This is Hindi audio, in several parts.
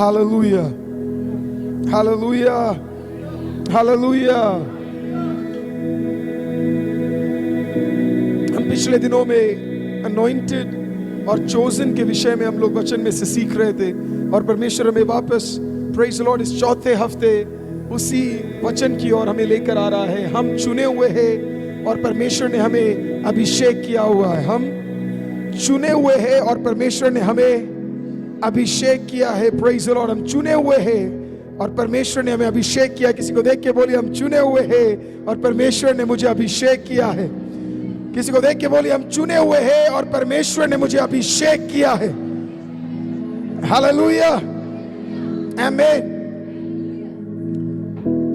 Hallelujah, hallelujah, hallelujah. हम पिछले दिनों में अनॉइंटेड और चोजन के विषय में हम लोग वचन में से सीख रहे थे, और परमेश्वर हमें वापस प्रेज द लॉर्ड इस चौथे हफ्ते उसी वचन की ओर हमें लेकर आ रहा है। हम चुने हुए हैं और परमेश्वर ने हमें अभिषेक किया हुआ है। हम चुने हुए हैं और परमेश्वर ने हमें अभिषेक किया है। Praise the Lord. हम चुने हुए हैं और परमेश्वर ने हमें अभिषेक किया। किसी को देख के बोलिए, हम चुने हुए हैं और परमेश्वर ने मुझे अभिषेक किया है। किसी को देख के बोलिए, हम चुने हुए हैं और परमेश्वर ने मुझे अभिषेक किया है। हालेलुया, आमीन।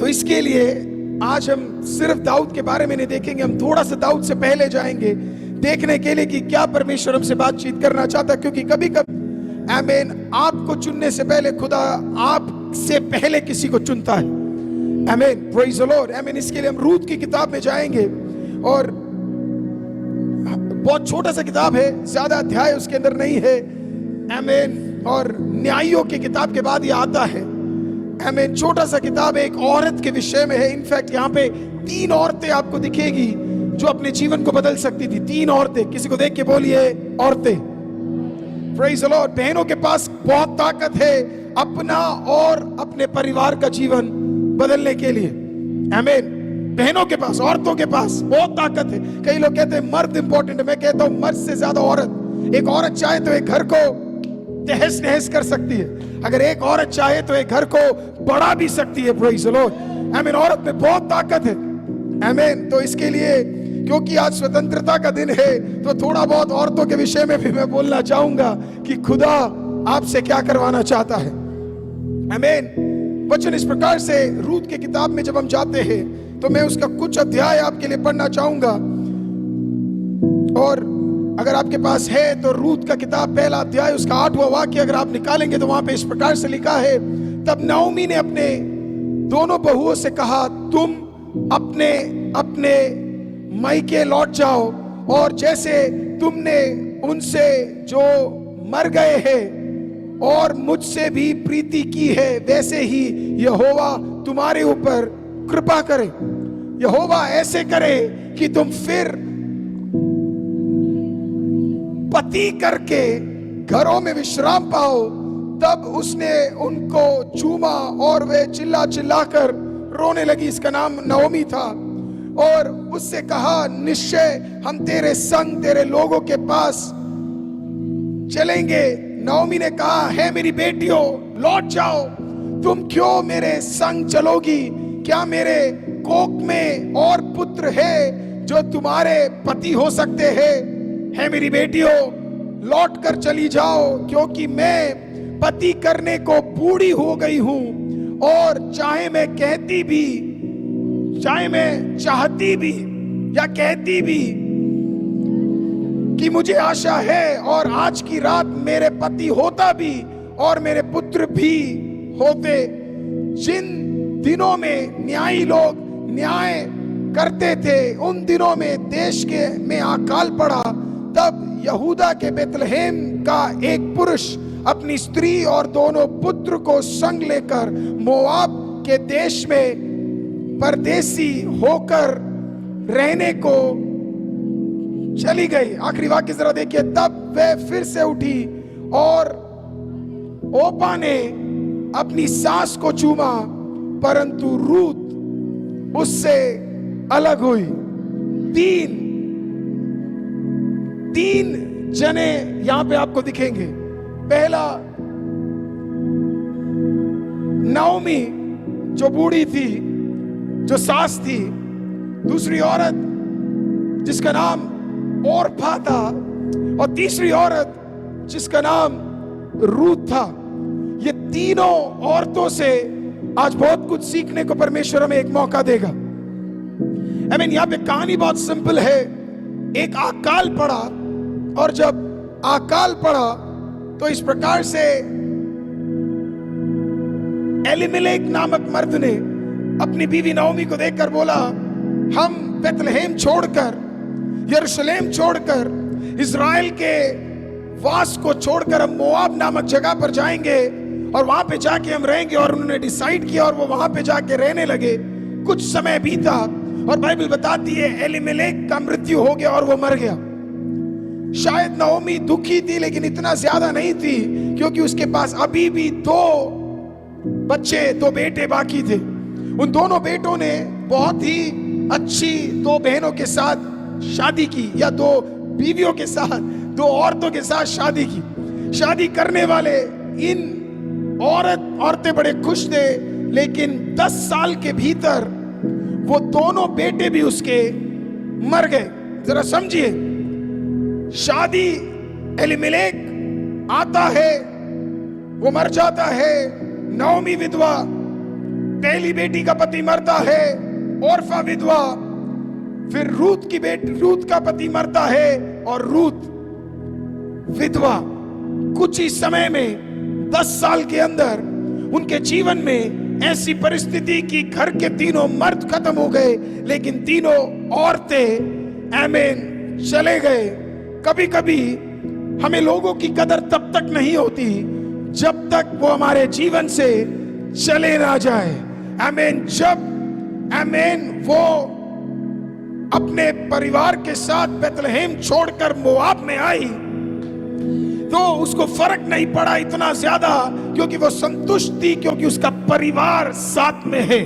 तो इसके लिए आज हम सिर्फ दाऊद के बारे में नहीं देखेंगे, हम थोड़ा सा दाऊद से पहले जाएंगे देखने के लिए कि क्या परमेश्वर हमसे बातचीत करना चाहता है। क्योंकि कभी कभी आमीन, आपको चुनने से पहले खुदा आपसे पहले किसी को चुनता है। आमीन, प्रेज द लॉर्ड, आमीन। इसके लिए हम रूत की किताब में जाएंगे, और बहुत छोटा सा किताब है, ज्यादा अध्याय उसके अंदर नहीं है। आमीन। और न्यायियों की किताब के बाद ये आता है। आमीन। छोटा सा किताब एक औरत के विषय में है। इनफैक्ट यहाँ पे 3 औरतें आपको दिखेगी जो अपने जीवन को बदल सकती थी। 3 औरतें। किसी को देख के बोलिए, औरतें। Praise the Lord. बहनों के पास बहुत ताकत है अपना और अपने परिवार का जीवन बदलने के लिए। आमीन। बहनों के पास, औरतों के पास बहुत ताकत है। कई लोग कहते हैं मर्द इंपॉर्टेंट है, मैं कहता हूं मर्द से ज्यादा औरत। एक औरत चाहे तो एक घर को तहस नहस कर सकती है। अगर एक औरत चाहे तो एक घर को बढ़ा भी सकती है। Praise the Lord. आमीन। औरत में बहुत ताकत है। आमीन। तो इसके लिए, क्योंकि आज स्वतंत्रता का दिन है, तो थोड़ा बहुत औरतों के विषय में भी मैं बोलना चाहूंगा कि खुदा आपसे क्या करवाना चाहता है। आमीन। वचन इस प्रकार से रूत की किताब में जब हम जाते हैं तो मैं उसका कुछ अध्याय आपके लिए पढ़ना चाहूंगा। और अगर आपके पास है तो रूत का किताब पहला अध्याय उसका 8वां वाक्य अगर आप निकालेंगे तो वहां पे इस प्रकार से लिखा है, तब नाओमी ने अपने दोनों बहुओं से कहा, तुम अपने अपने मायके लौट जाओ, और जैसे तुमने उनसे जो मर गए हैं और मुझसे भी प्रीति की है, वैसे ही यहोवा तुम्हारे ऊपर कृपा करे। यहोवा ऐसे करे कि तुम फिर पति करके घरों में विश्राम पाओ। तब उसने उनको चूमा और वे चिल्ला चिल्लाकर रोने लगी। इसका नाम नाओमी था। और उससे कहा, निश्चय हम तेरे संग तेरे लोगों के पास चलेंगे। नाओमी ने कहा, है मेरी बेटियों, लौट जाओ। तुम क्यों मेरे संग चलोगी? क्या मेरे कोख में और पुत्र है जो तुम्हारे पति हो सकते हैं? है मेरी बेटियों, लौट कर चली जाओ, क्योंकि मैं पति करने को बूढ़ी हो गई हूं, और चाहे मैं कहती भी, चाहे मैं चाहती भी या कहती भी कि मुझे आशा है, और आज की रात मेरे पति होता भी और मेरे पुत्र भी होते। जिन दिनों में न्यायी लोग न्याय करते थे, उन दिनों में देश के में अकाल पड़ा। तब यहूदा के बेतलहेम का एक पुरुष अपनी स्त्री और दोनों पुत्र को संग लेकर मोआब के देश में परदेसी होकर रहने को चली गई। आखिरी वाक्य जरा देखिए, तब वे फिर से उठी और ओपा ने अपनी सास को चूमा, परंतु रूत उससे अलग हुई। तीन जने यहां पे आपको दिखेंगे। पहला नाओमी जो बूढ़ी थी, जो सास थी। दूसरी औरत जिसका नाम ओरफा था, और तीसरी औरत जिसका नाम रूत था। ये तीनों औरतों से आज बहुत कुछ सीखने को परमेश्वर हमें एक मौका देगा। आमीन। यहां पे कहानी बहुत सिंपल है। एक अकाल पड़ा, और जब अकाल पड़ा तो इस प्रकार से एलीमेलेक नामक मर्द ने अपनी बीवी नाओमी को देखकर बोला, हम बेतलहेम छोड़कर, यरूशलेम छोड़कर, इज़राइल के वास को छोड़कर हम मोआब नामक जगह पर जाएंगे, और वहां पे जाके हम रहेंगे, और उन्होंने डिसाइड किया और वो वहां पे जाके रहने लगे। कुछ समय बीता और बाइबल बताती है एलीमेलेक का मृत्यु हो गया और वो मर गया। शायद नओमी दुखी थी, लेकिन इतना ज्यादा नहीं थी, क्योंकि उसके पास अभी भी दो बेटे बाकी थे। उन दोनों बेटों ने बहुत ही अच्छी दो बहनों के साथ शादी की, या दो बीवियों के साथ, दो औरतों के साथ शादी की। शादी करने वाले इन औरतें बड़े खुश थे, लेकिन 10 साल के भीतर वो दोनों बेटे भी उसके मर गए। जरा समझिए, शादी, एलीमेलेक आता है, वो मर जाता है, नओमी विधवा, पहली बेटी का पति मरता है, ओर्फा विधवा, फिर रूत का पति मरता है और रूत विधवा। कुछ ही समय में 10 साल के अंदर उनके जीवन में ऐसी परिस्थिति कि घर के तीनों मर्द खत्म हो गए, लेकिन तीनों औरतें आमीन चले गए। कभी कभी हमें लोगों की कदर तब तक नहीं होती जब तक वो हमारे जीवन से चले ना जाए। आमीन। जब आमीन वो अपने परिवार के साथ बेथलेहेम छोड़कर मोआब में आई, तो उसको फर्क नहीं पड़ा इतना ज्यादा, क्योंकि वो संतुष्ट थी, क्योंकि उसका परिवार साथ में है।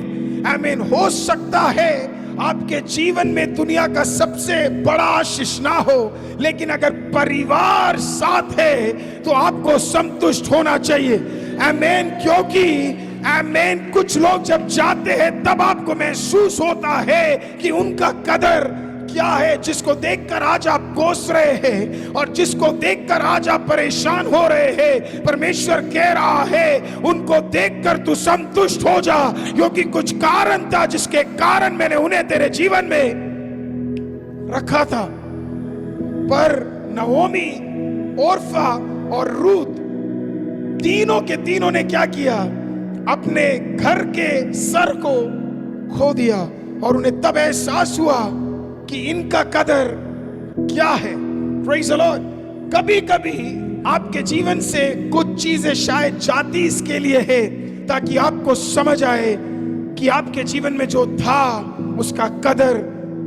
आमीन। हो सकता है आपके जीवन में दुनिया का सबसे बड़ा आशीष ना हो, लेकिन अगर परिवार साथ है तो आपको संतुष्ट होना चाहिए। आमीन। क्योंकि आमीन कुछ लोग जब जाते हैं तब आपको महसूस होता है कि उनका कदर क्या है। जिसको देखकर आज आप कोस रहे हैं और जिसको देखकर आज आप परेशान हो रहे हैं, परमेश्वर कह रहा है उनको देखकर तू संतुष्ट हो जा, क्योंकि कुछ कारण था जिसके कारण मैंने उन्हें तेरे जीवन में रखा था। पर नओमी, ओर्फा और रूत तीनों के तीनों ने क्या किया? अपने घर के सर को खो दिया, और उन्हें तब एहसास हुआ कि इनका कदर क्या है। Praise the Lord. कभी कभी आपके जीवन से कुछ चीजें शायद जाती इसके लिए है ताकि आपको समझ आए कि आपके जीवन में जो था उसका कदर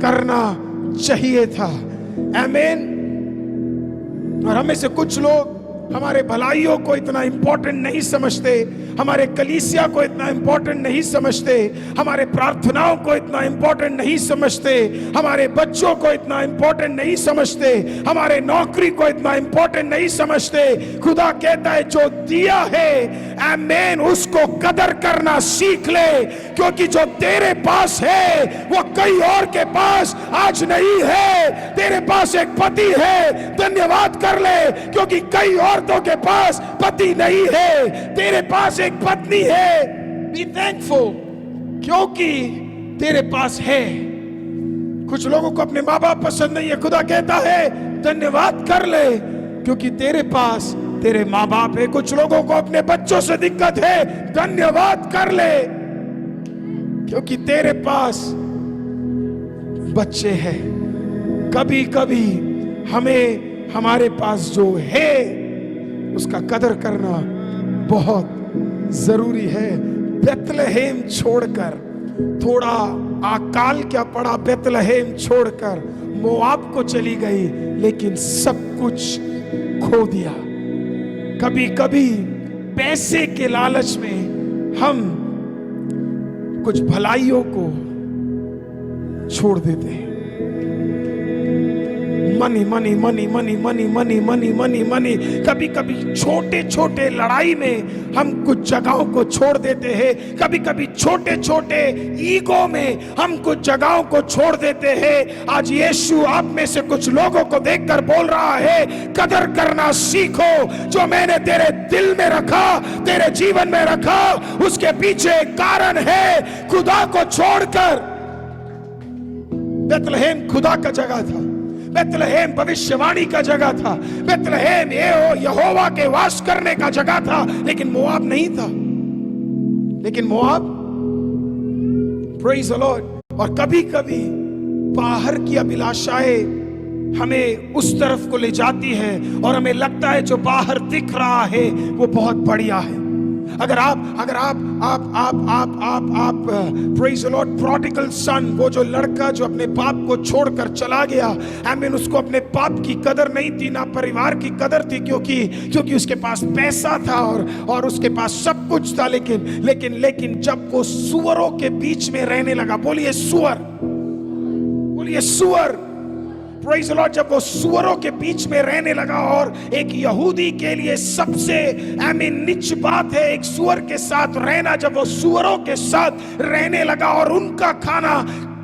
करना चाहिए था। आमीन। और हमें से कुछ लोग हमारे भलाइयों को इतना इंपॉर्टेंट नहीं समझते, हमारे कलीसिया को इतना इंपॉर्टेंट नहीं समझते, हमारे प्रार्थनाओं को इतना इंपॉर्टेंट नहीं समझते, हमारे बच्चों को इतना इंपॉर्टेंट नहीं समझते, हमारे नौकरी को इतना इंपॉर्टेंट नहीं समझते। खुदा कहता है जो दिया है आमीन उसको कदर करना सीख ले, क्योंकि जो तेरे पास है वो कई और के पास आज नहीं है। तेरे पास एक पति है, धन्यवाद कर ले, क्योंकि कई औरतों के पास पति नहीं है। तेरे पास एक पत्नी है, बी थैंकफुल, क्योंकि तेरे पास है। कुछ लोगों को अपने माँ बाप पसंद नहीं है, खुदा कहता है धन्यवाद कर ले, क्योंकि तेरे पास तेरे माँ बाप है। कुछ लोगों को अपने बच्चों से दिक्कत है, धन्यवाद कर ले, क्योंकि तेरे पास बच्चे हैं। कभी कभी हमें हमारे पास जो है उसका कदर करना बहुत जरूरी है। बेथलेहेम छोड़कर, थोड़ा अकाल क्या पड़ा, बेथलेहेम छोड़कर मोआब को चली गई, लेकिन सब कुछ खो दिया। कभी कभी पैसे के लालच में हम कुछ भलाइयों को छोड़ देते हैं। Money money money money money money money money money. कभी कभी छोटे छोटे लड़ाई में हम कुछ जगहों को छोड़ देते हैं। कभी कभी छोटे छोटे ईगो में हम कुछ जगहों को छोड़ देते हैं। आज यीशु आप में से कुछ लोगों को देखकर बोल रहा है कदर करना सीखो। जो मैंने तेरे दिल में रखा, तेरे जीवन में रखा, उसके पीछे एक कारण है। खुदा को छोड़कर, बेथलेहेम खुदा का जगह था, बेथलेहेम भविष्यवाणी का जगह था, बेथलेहेम यहोवा के वास करने का जगह था, लेकिन मोआब नहीं था। लेकिन मोआब, प्रेज़ द लॉर्ड। और कभी कभी बाहर की अभिलाषाएं हमें उस तरफ को ले जाती है और हमें लगता है जो बाहर दिख रहा है वो बहुत बढ़िया है। अगर आप प्रेज द लॉर्ड, प्रोडिगल सन, वो जो लड़का जो अपने बाप को छोड़कर चला गया, आमीन, उसको अपने बाप की कदर नहीं थी, ना परिवार की कदर थी, क्योंकि उसके पास पैसा था और उसके पास सब कुछ था। लेकिन जब वो सुअरों के बीच में रहने लगा, बोलिए सुअर, बोलिए सुअर, प्रेज द लॉर्ड, जब वो सुअरों के बीच में रहने लगा, और एक यहूदी के लिए सबसे आमीन नीच बात है एक सुअर के साथ रहना, जब वो सुअरों के साथ रहने लगा और उनका खाना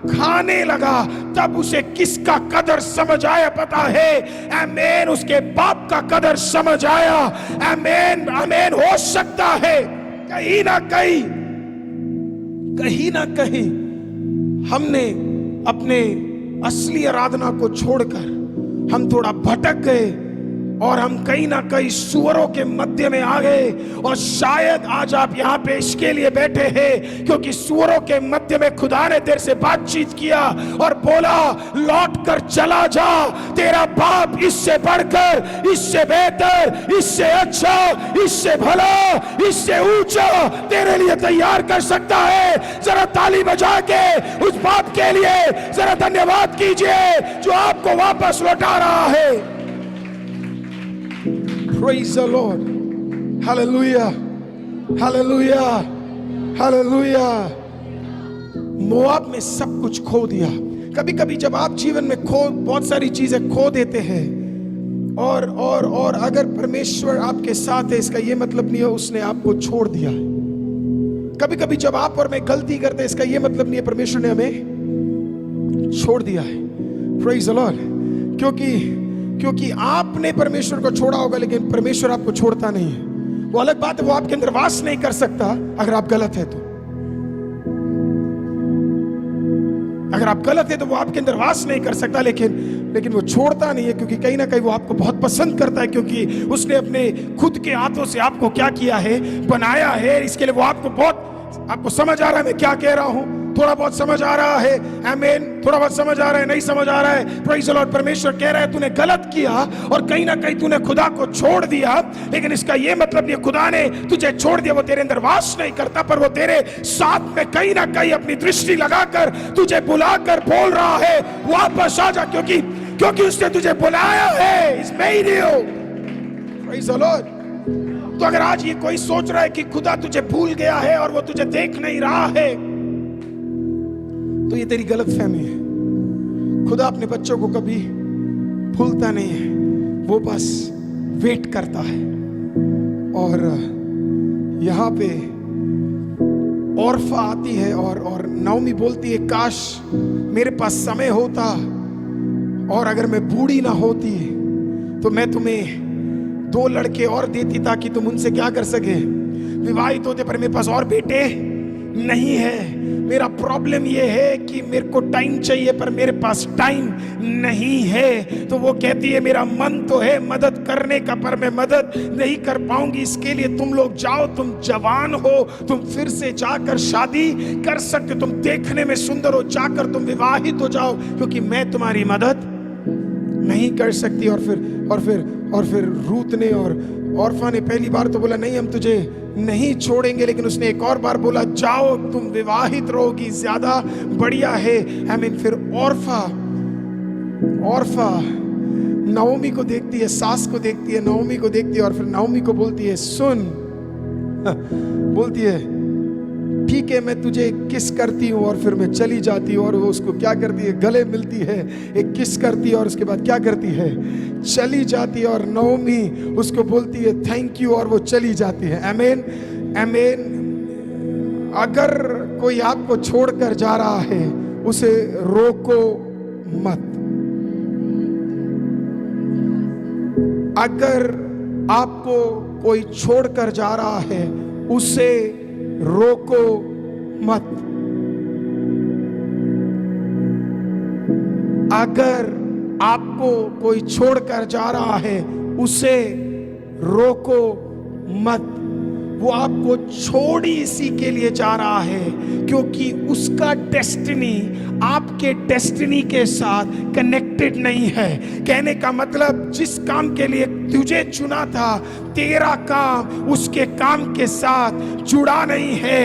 खाने लगा, तब उसे किसका कदर समझ आया पता है? आमीन, उसके बाप का कदर समझ आया। आमीन आमीन। हो सकता है कहीं ना कहीं हमने अपने असली आराधना को छोड़कर हम थोड़ा भटक गए और हम कहीं ना कहीं सुअरों के मध्य में आ गए। और शायद आज आप यहाँ पे इसके लिए बैठे हैं क्योंकि सुअरों के मध्य में खुदा ने तेरे से बातचीत किया और बोला, लौट कर चला जा, तेरा बाप इससे बढ़कर, इससे बेहतर, इससे अच्छा, इससे भला, इससे ऊंचा तेरे लिए तैयार कर सकता है। जरा ताली बजा के उस बाप के लिए जरा धन्यवाद कीजिए जो आपको वापस लौटा रहा है। Praise the Lord. Hallelujah. Hallelujah. Hallelujah. Moab में सब कुछ खो दिया। कभी कभी जब आप जीवन में बहुत सारी चीजें खो देते हैं और अगर परमेश्वर आपके साथ है, इसका ये मतलब नहीं है उसने आपको छोड़ दिया। कभी कभी जब आप और मैं गलती करते हैं, इसका ये मतलब नहीं है परमेश्वर ने हमें छोड़ दिया है। Praise the Lord. क्योंकि आपने परमेश्वर को छोड़ा होगा, लेकिन परमेश्वर आपको छोड़ता नहीं है। वो अलग बात है, वो आपके अंदर वास नहीं कर सकता अगर आप गलत है तो। अगर आप गलत है तो वो आपके अंदर वास नहीं कर सकता, लेकिन वो छोड़ता नहीं है, क्योंकि कहीं ना कहीं वो आपको बहुत पसंद करता है, क्योंकि उसने अपने खुद के हाथों से आपको क्या किया है, बनाया है। इसके लिए वो आपको समझ आ रहा है मैं क्या कह रहा हूं? थोड़ा बहुत समझ आ रहा है? आमीन। थोड़ा बहुत समझ आ रहा है, नहीं समझ आ रहा है? Praise the Lord. परमेश्वर कह रहा है तूने गलत किया और कहीं ना कहीं तूने खुदा को छोड़ दिया, लेकिन इसका यह मतलब नहीं खुदा ने तुझे छोड़ दिया, वो तेरे अंदर वास नहीं करता, पर वो तेरे साथ में कहीं ना कहीं अपनी दृष्टि लगाकर तुझे बुलाकर बोल रहा है वापस आ जा, क्योंकि उसने तुझे बुलाया है। He's made you. Praise the Lord. तो अगर आज ये कोई सोच रहा है कि खुदा तुझे भूल गया है और वो तुझे देख नहीं रहा है, तो ये तेरी गलत फहमी है। खुदा अपने बच्चों को कभी भूलता नहीं है, वो बस वेट करता है। और यहाँ पे औरफा आती है और नाओमी बोलती है, काश मेरे पास समय होता और अगर मैं बूढ़ी ना होती तो मैं तुम्हें 2 लड़के और देती ताकि तुम उनसे क्या कर सके, विवाहित होते, पर मेरे पास और बेटे नहीं है। मेरा प्रॉब्लम ये है कि मेरे को टाइम चाहिए पर मेरे पास टाइम नहीं है। तो वो कहती है मेरा मन तो है मदद करने का, पर मैं मदद नहीं कर पाऊंगी। इसके लिए तुम लोग जाओ, तुम जवान हो, तुम फिर से जाकर शादी कर सकते, तुम देखने में सुंदर हो, जाकर तुम विवाहित हो जाओ, क्योंकि मैं तुम्हारी मदद नहीं कर सकती। और फिर रूत ने और औरफा ने पहली बार तो बोला नहीं हम तुझे नहीं छोड़ेंगे, लेकिन उसने एक और बार बोला जाओ तुम विवाहित रहोगी, ज्यादा बढ़िया है। आमीन। फिर औरफा नाओमी को देखती है, सास को देखती है, नाओमी को देखती है, और फिर नाओमी को बोलती है सुन, बोलती है ठीक है मैं तुझे किस करती हूँ, और फिर मैं चली जाती हूँ। और वो उसको क्या करती है, गले मिलती है, एक किस करती है, और उसके बाद क्या करती है, चली जाती है। और नाओमी उसको बोलती है थैंक यू, और वो चली जाती है। आमीन आमीन। अगर कोई आपको छोड़कर जा रहा है उसे रोको मत। अगर आपको कोई छोड़कर जा रहा है उसे रोको मत। अगर आपको कोई छोड़कर जा रहा है उसे रोको मत। वो आपको छोड़ ही इसी के लिए जा रहा है क्योंकि उसका डेस्टिनी आपके डेस्टिनी के साथ कनेक्टेड नहीं है। कहने का मतलब जिस काम के लिए तुझे चुना था तेरा काम उसके काम के साथ जुड़ा नहीं है,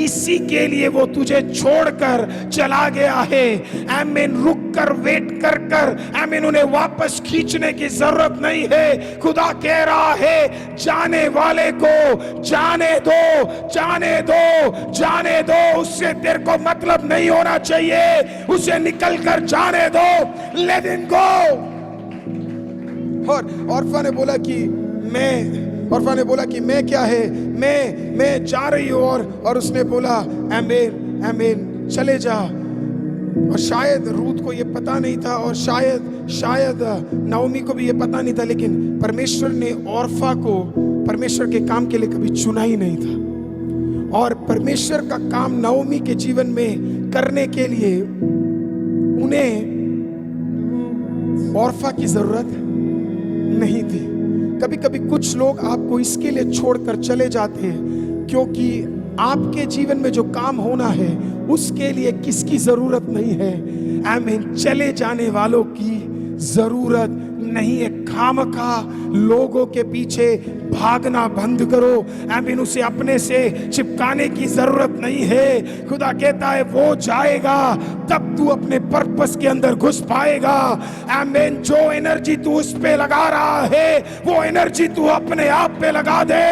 इसी के लिए वो तुझे छोड़कर चला गया है। आमीन। रुक कर वेट कर कर आमीन उन्हें वापस खींचने की जरूरत नहीं है। खुदा कह रहा है जाने वाले को जाने दो, जाने दो, जाने दो। उससे तेरे को मतलब नहीं होना चाहिए, उसे निकल कर जाने दो। Let him go. और औरफा ने बोला कि मैं क्या है, मैं जा रही हूं। और उसने बोला आमीन आमीन चले जा। और शायद रूथ को ये पता नहीं था, और शायद नाओमी को भी ये पता नहीं था, लेकिन परमेश्वर ने औरफा को परमेश्वर के काम के लिए कभी चुना ही नहीं था। और परमेश्वर का काम नाओमी के जीवन में करने के लिए उन्हें औरफा की जरूरत नहीं थी। कभी कभी कुछ लोग आपको इसके लिए छोड़कर चले जाते हैं क्योंकि आपके जीवन में जो काम होना है उसके लिए किसकी जरूरत नहीं है। आमीन। चले जाने वालों की जरूरत नहीं है। खामखा लोगों के पीछे भागना बंद करो। आमीन। उसे अपने से चिपकाने की जरूरत नहीं है। खुदा कहता है वो जाएगा तब तू अपने पर्पस के अंदर घुस पाएगा। आमीन। जो एनर्जी तू उस पे लगा रहा है वो एनर्जी तू अपने आप पे लगा दे।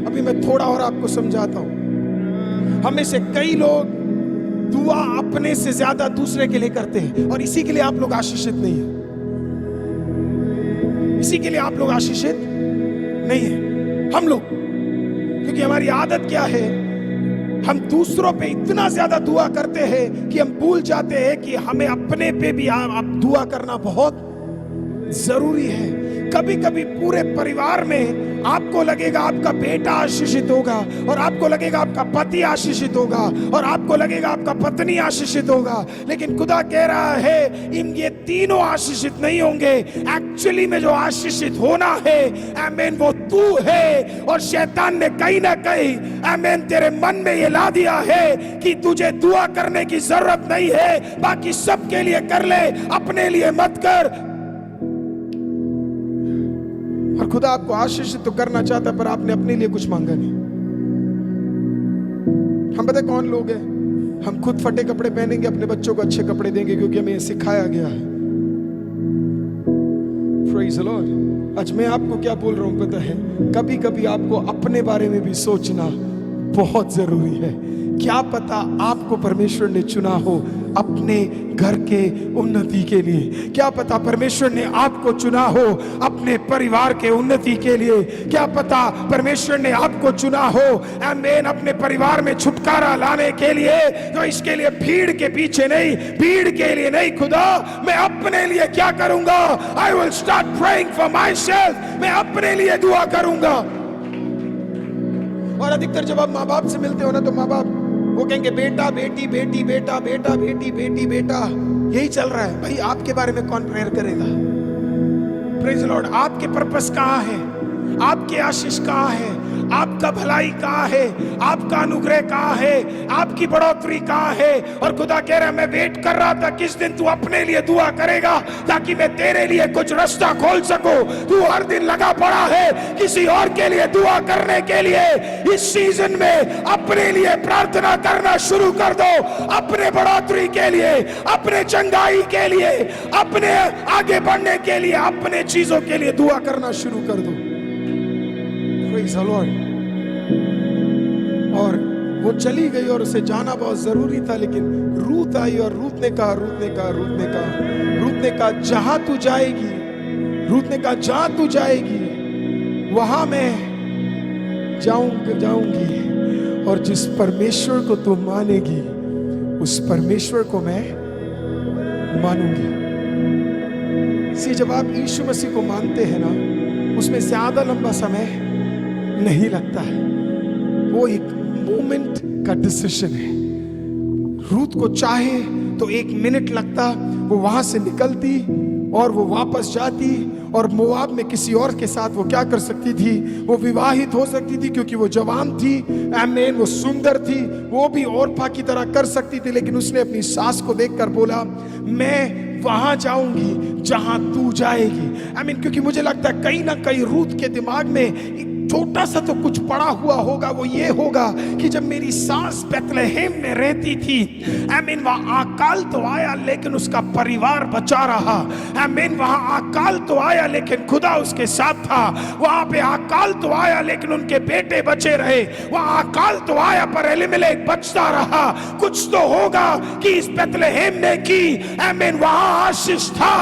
अभी मैं थोड़ा और आपको समझाता हूं। हमें से कई लोग दुआ अपने से ज्यादा दूसरे के लिए करते हैं, और इसी के लिए आप लोग आशीषित नहीं है। इसी के लिए आप लोग आशीषित नहीं है। हम लोग, क्योंकि हमारी आदत क्या है, हम दूसरों पे इतना ज्यादा दुआ करते हैं कि हम भूल जाते हैं कि हमें अपने पे भी दुआ करना बहुत जरूरी है। कभी कभी पूरे परिवार में आपको लगेगा आपका बेटा आशीषित होगा, और आपको लगेगा आपका पति आशीषित होगा, और आपको लगेगा आपका पत्नी आशीषित होगा, लेकिन खुदा कह रहा है इन ये तीनों आशीषित नहीं होंगे। एक्चुअली में जो आशीषित होना है आमीन वो तू है। और शैतान ने कहीं ना कहीं आमीन तेरे मन में ये ला दिया है कि तुझे दुआ करने की जरूरत नहीं है, बाकी सबके लिए कर ले, अपने लिए मत कर। और खुदा आपको आशीषित तो करना चाहता है, पर आपने अपने लिए कुछ मांगा नहीं। हम पता कौन लोग हैं, हम खुद फटे कपड़े पहनेंगे, अपने बच्चों को अच्छे कपड़े देंगे क्योंकि हमें सिखाया गया है। Praise the Lord। आज मैं आपको क्या बोल रहा हूं पता है, कभी कभी आपको अपने बारे में भी सोचना बहुत जरूरी है। क्या पता आपको परमेश्वर ने चुना हो अपने घर के उन्नति के लिए। क्या पता परमेश्वर ने आपको चुना हो अपने परिवार के उन्नति के लिए। क्या पता परमेश्वर ने आपको चुना हो आमीन अपने परिवार में छुटकारा लाने के लिए। तो इसके लिए भीड़ के पीछे नहीं, भीड़ के लिए नहीं, खुदा मैं अपने लिए क्या करूंगा, I will start praying for my self. मैं अपने लिए दुआ करूंगा। और अधिकतर जब आप माँ बाप से मिलते हो ना, तो माँ बाप वो कहेंगे बेटा बेटी बेटी बेटा बेटा बेटी बेटी बेटा, यही चल रहा है। भाई आपके बारे में कौन प्रेयर करेगा? Praise the Lord. आपके पर्पस कहाँ है? आपके आशीष कहाँ है? आपका भलाई कहाँ है? आपका अनुग्रह कहाँ है? आपकी बढ़ोतरी कहाँ है? और खुदा कह रहा है मैं वेट कर रहा था किस दिन तू अपने लिए दुआ करेगा ताकि मैं तेरे लिए कुछ रास्ता खोल सकूं। तू हर दिन लगा पड़ा है किसी और के लिए दुआ करने के लिए। इस सीजन में अपने लिए प्रार्थना करना शुरू कर दो, अपने बढ़ोतरी के लिए, अपने चंगाई के लिए, अपने आगे बढ़ने के लिए, अपने चीजों के लिए दुआ करना शुरू कर दो। Praise the Lord। और वो चली गई और उसे जाना बहुत जरूरी था, लेकिन रूत आई और रूत ने कहा जहां तू जाएगी, रूत ने कहा जहां तू जाएगी वहां मैं जाऊंगी, और जिस परमेश्वर को तू मानेगी उस परमेश्वर को मैं मानूंगी। सी जब आप यीशु मसीह को मानते हैं ना, उसमें ज्यादा लंबा समय नहीं लगता है, वो एक मोमेंट का डिसीजन है। रूत को चाहे तो 1 मिनट लगता, वो वहां से निकलती और वो वापस जाती, और मोआब में किसी और के साथ वो क्या कर सकती थी, वो विवाहित हो सकती थी क्योंकि वो जवान थी, आमीन, वो सुंदर थी, वो भी औरफा की तरह कर सकती थी। लेकिन उसने अपनी सास को देखकर बोला मैं वहां जाऊंगी जहां तू जाएगी। आई मीन क्योंकि मुझे लगता है कहीं ना कहीं रूथ के दिमाग में एक छोटा सा तो कुछ पड़ा हुआ होगा, वो ये होगा कि जब मेरी सास बेथलेहेम में रहती थी, आई मीन वहां अकाल तो आया लेकिन उसका परिवार बचा रहा। आई मीन वहां अकाल तो आया लेकिन खुदा उसके साथ था। वहां पे अकाल तो आया लेकिन उनके बेटे बचे रहे। वहां अकाल तो आया पर एलीमेलेक बचता रहा। कुछ तो होगा कि इस बेथलेहेम ने की, आई मीन वहां आशीष था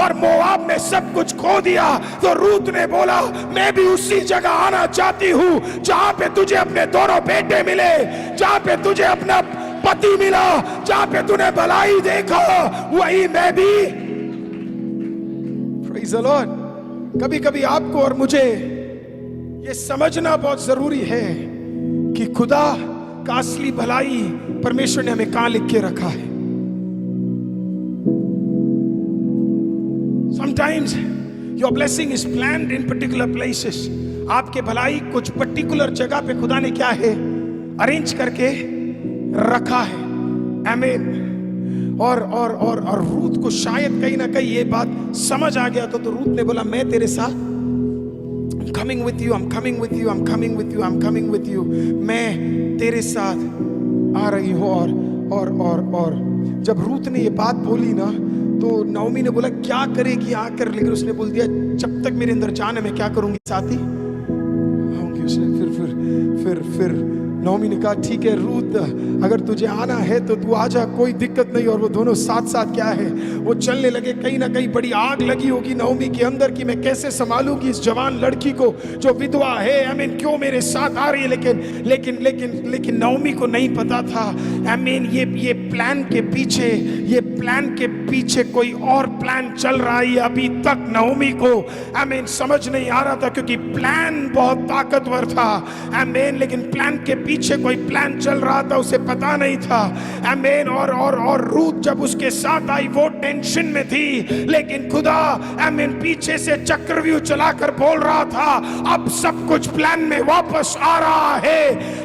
और मोआब ने सब कुछ खो दिया। तो रूथ ने बोला मैं भी उसी जगह आना चाहती हूं जहां पे तुझे अपने दोनों बेटे मिले, जहां पे तुझे अपना पति मिला, जहां पे तूने भलाई देखा, वही मैं भी। Praise the Lord. कभी कभी आपको और मुझे ये समझना बहुत जरूरी है कि खुदा का असली भलाई परमेश्वर ने हमें कहां लिख के रखा है। Sometimes your blessing is planned in particular places. आपके भलाई कुछ पर्टिकुलर जगह पे खुदा ने क्या है अरेंज करके रखा है। आमीन। और रूथ को शायद कहीं ना कहीं ये बात समझ आ गया तो रूथ ने बोला मैं तेरे साथ, I'm coming with you, I'm coming with you, I'm coming with you, I'm coming with you, मैं तेरे साथ आ रही हूँ। और जब रूथ ने ये बात बोली ना तो नौमी ने बोला क्या करेगी आकर, लेकिन उसने बोल दिया जब तक मेरे अंदर जान है मैं क्या करूंगी साथी आऊंगी। उसने फिर नौमी ने कहा ठीक है रूथ अगर तुझे आना है तो तू आजा, कोई दिक्कत नहीं। और वो दोनों साथ साथ क्या है वो चलने लगे। कहीं ना कहीं बड़ी आग लगी होगी नौमी के अंदर कि मैं कैसे संभालूंगी इस जवान लड़की को जो विधवा है। आई मीन क्यों मेरे साथ आ रही है। लेकिन नौमी को नहीं पता था। आई मीन ये प्लान के पीछे कोई और प्लान चल रहा है। अभी तक नौमी को आई मीन समझ नहीं आ रहा था क्योंकि प्लान बहुत ताकतवर था। आई मीन लेकिन प्लान के पीछे कोई प्लान चल रहा था उसे पता नहीं था। आमीन। और रूथ जब उसके साथ आई वो टेंशन में थी, लेकिन खुदा आमीन पीछे से चक्रव्यूह चलाकर बोल रहा था अब सब कुछ प्लान में वापस आ रहा है।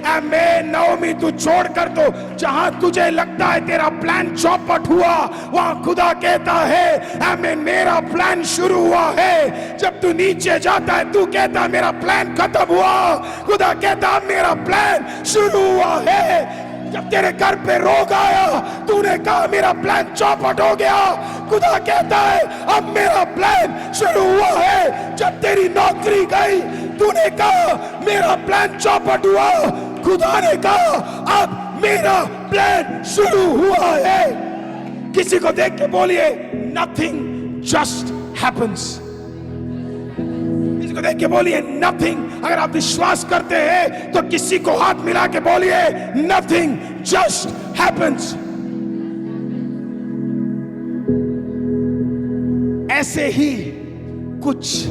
आमीन। नौमी तू छोड़कर तो जहां तुझे लगता है तेरा प्लान चौपट हुआ, वहां खुदा कहता है आमीन मेरा प्लान शुरू हुआ है। जब तू नीचे जाता है तू कहता मेरा प्लान खत्म हुआ, खुदा कहता मेरा प्लान शुरू हुआ है। जब तेरे घर पे रोग आया तूने कहा मेरा प्लान चौपट हो गया, खुदा कहता है अब मेरा प्लान शुरू हुआ है। जब तेरी नौकरी गई तूने कहा मेरा प्लान चौपट हुआ, खुदा ने कहा अब मेरा प्लान शुरू हुआ है। किसी को देख के बोलिए नथिंग जस्ट हैपेंस। किसी को देख के बोलिए नथिंग। अगर आप विश्वास करते हैं तो किसी को हाथ मिला के बोलिए नथिंग जस्ट हैपेंस। ऐसे ही कुछ